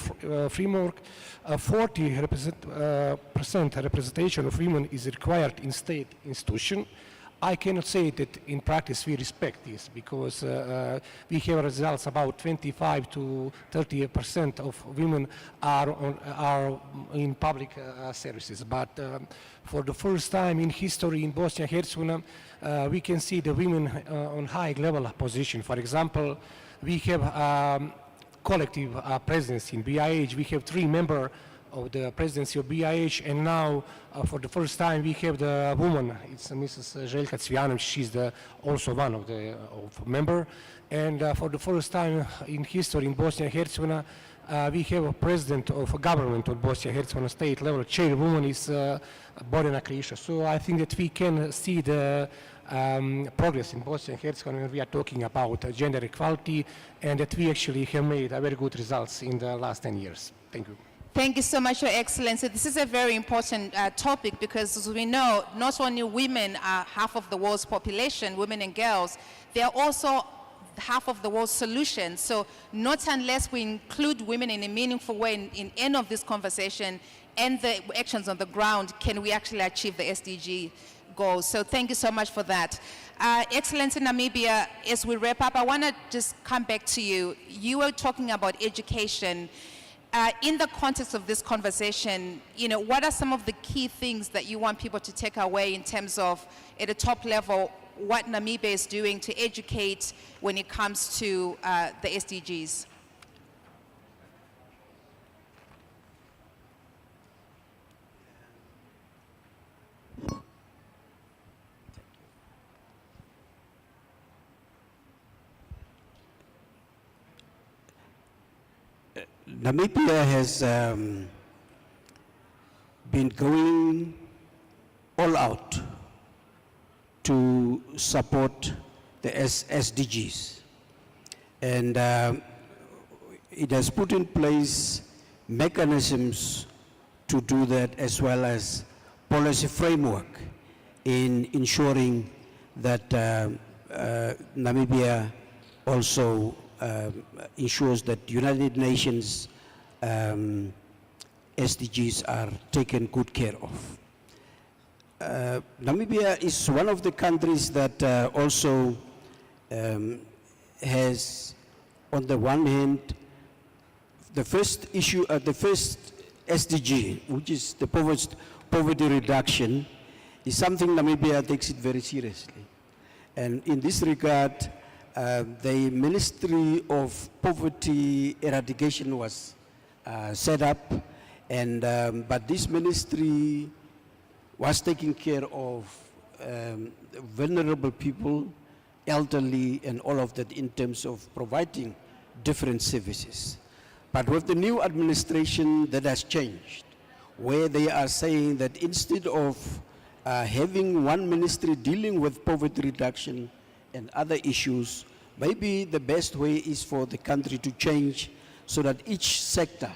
framework, 40% representation of women is required in state institutions. I cannot say that in practice we respect this because we have results about 25 to 30% of women are in public services. But for the first time in history in Bosnia and Herzegovina, we can see the women on high level position. For example, we have collective presidency in BIH. We have 3 members of the presidency of BIH, and now for the first time we have the woman. It's Mrs. Željka Cvijanović. She's also one of the member. And for the first time in history in Bosnia and Herzegovina, we have a president of a government of Bosnia and Herzegovina state level. Chairwoman is Borjana Kriša. So I think that we can see the progress in Bosnia and Herzegovina when we are talking about gender equality, and that we actually have made very good results in the last 10 years. Thank you. Thank you so much, Your Excellency. This is a very important topic because, as we know, not only women are half of the world's population, women and girls, they are also half of the world's solution. So not unless we include women in a meaningful way in any of this conversation and the actions on the ground can we actually achieve the SDG goals. So thank you so much for that. Excellency Namibia, as we wrap up, I want to just come back to you. You were talking about education. in the context of this conversation, you know, what are some of the key things that you want people to take away in terms of, at a top level, what Namibia is doing to educate when it comes to the SDGs? Namibia has been going all out to support the SDGs. And it has put in place mechanisms to do that, as well as policy framework in ensuring that Namibia also ensures that United Nations SDGs are taken good care of. Namibia is one of the countries that also has, on the one hand, the first issue, the first SDG, which is the poverty reduction, is something Namibia takes it very seriously. And in this regard, the Ministry of Poverty Eradication was set up, and but this ministry was taking care of vulnerable people, elderly, and all of that in terms of providing different services. But with the new administration, that has changed, where they are saying that instead of having one ministry dealing with poverty reduction and other issues, maybe the best way is for the country to change so that each sector,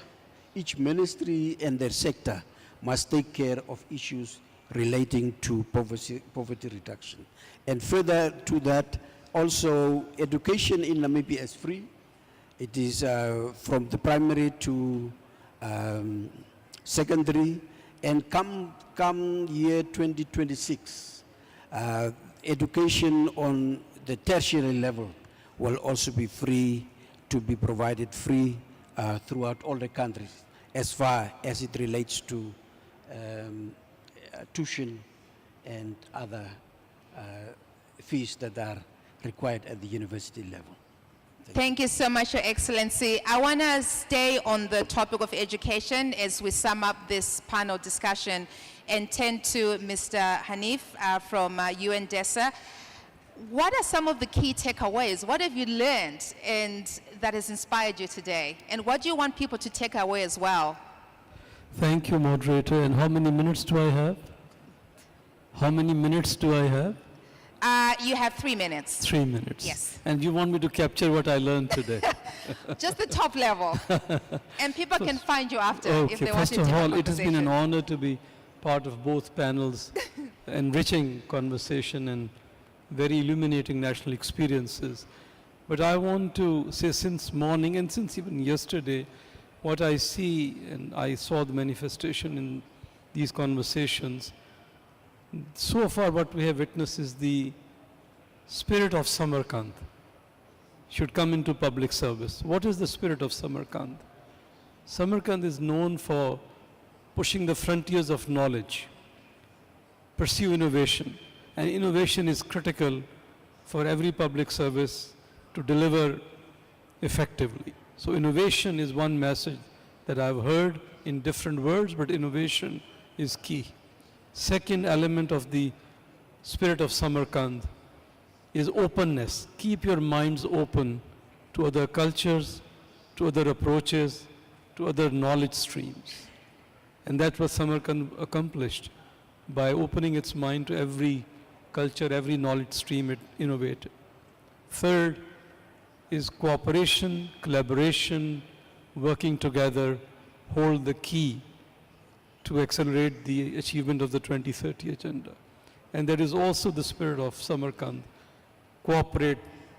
each ministry and their sector must take care of issues relating to poverty reduction. And further to that, also education in Namibia is free. It is from the primary to secondary, and come year 2026, education on the tertiary level will also be free, to be provided free throughout all the countries, as far as it relates to tuition and other fees that are required at the university level. Thank you so much, Your Excellency. I want to stay on the topic of education as we sum up this panel discussion and turn to Mr. Hanif from UNDESA. What are some of the key takeaways? What have you learned and that has inspired you today? And what do you want people to take away as well? Thank you, moderator. And how many minutes do I have? How many minutes do I have? You have 3 minutes. 3 minutes. Yes. And you want me to capture what I learned today? Just the top level. And people can find you after if they want to First of all, have a it has been an conversation. honor to be part of both panels, enriching conversation and very illuminating national experiences. But I want to say, since morning and since even yesterday, what I see, and I saw the manifestation in these conversations, so far what we have witnessed is the spirit of Samarkand should come into public service. What is the spirit of Samarkand? Samarkand is known for pushing the frontiers of knowledge, pursue innovation, and innovation is critical for every public service to deliver effectively. So innovation is one message that I've heard in different words, but innovation is key. Second element of the spirit of Samarkand is openness. Keep your minds open to other cultures, to other approaches, to other knowledge streams. And that's what Samarkand accomplished by opening its mind to every culture, every knowledge stream it innovated. Third is cooperation, collaboration, working together, hold the key to accelerate the achievement of the 2030 agenda. And that is also the spirit of Samarkand. Cooperate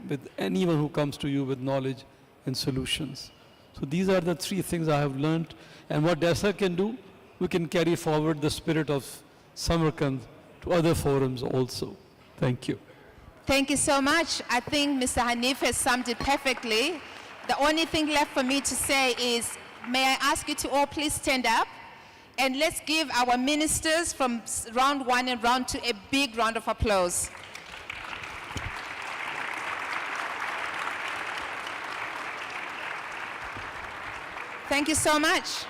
with anyone who comes to you with knowledge and solutions. So these are the three things I have learned. And what DESA can do, we can carry forward the spirit of Samarkand to other forums also. Thank you. Thank you so much. I think Mr. Hanif has summed it perfectly. The only thing left for me to say is may I ask you to all please stand up, and let's give our ministers from round 1 and round 2 a big round of applause. Thank you so much.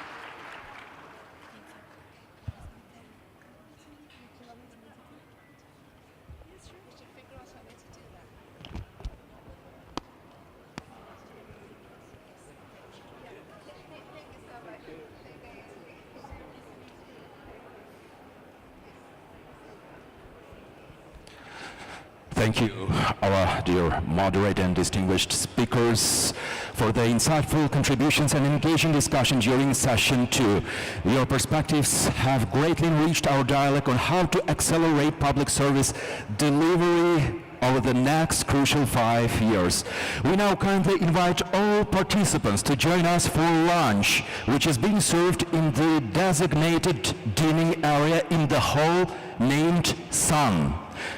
Thank you, our dear moderator and distinguished speakers, for the insightful contributions and engaging discussion during session 2. Your perspectives have greatly enriched our dialogue on how to accelerate public service delivery over the next crucial 5 years. We now kindly invite all participants to join us for lunch, which is being served in the designated dining area in the hall named Sun.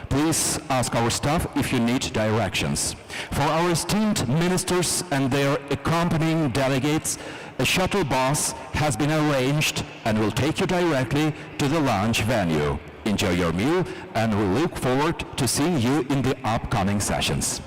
Please ask our staff if you need directions. For our esteemed ministers and their accompanying delegates, a shuttle bus has been arranged and will take you directly to the lunch venue. Enjoy your meal, and we look forward to seeing you in the upcoming sessions.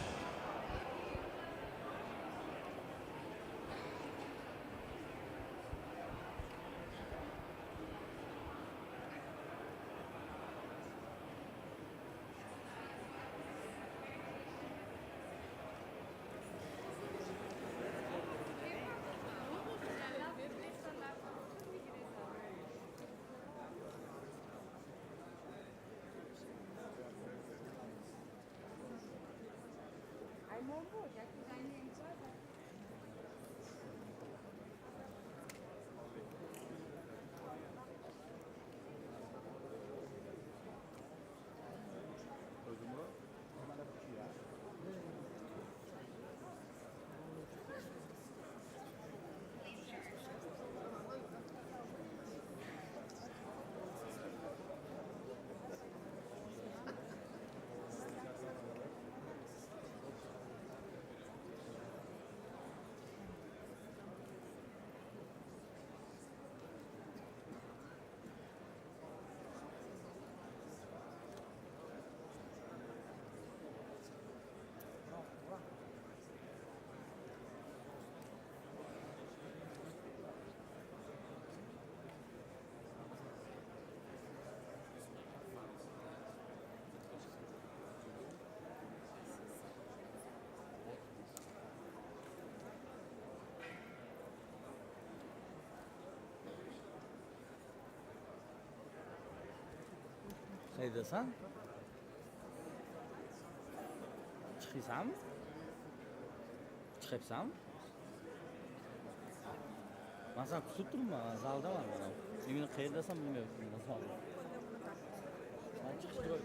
Qaydasan? Chiqaysanmi? Chiqyapsanmi? Men seni kutib turibman, zaldaman men. Sen meni qayerdasan bilmayapman. Men chiqishga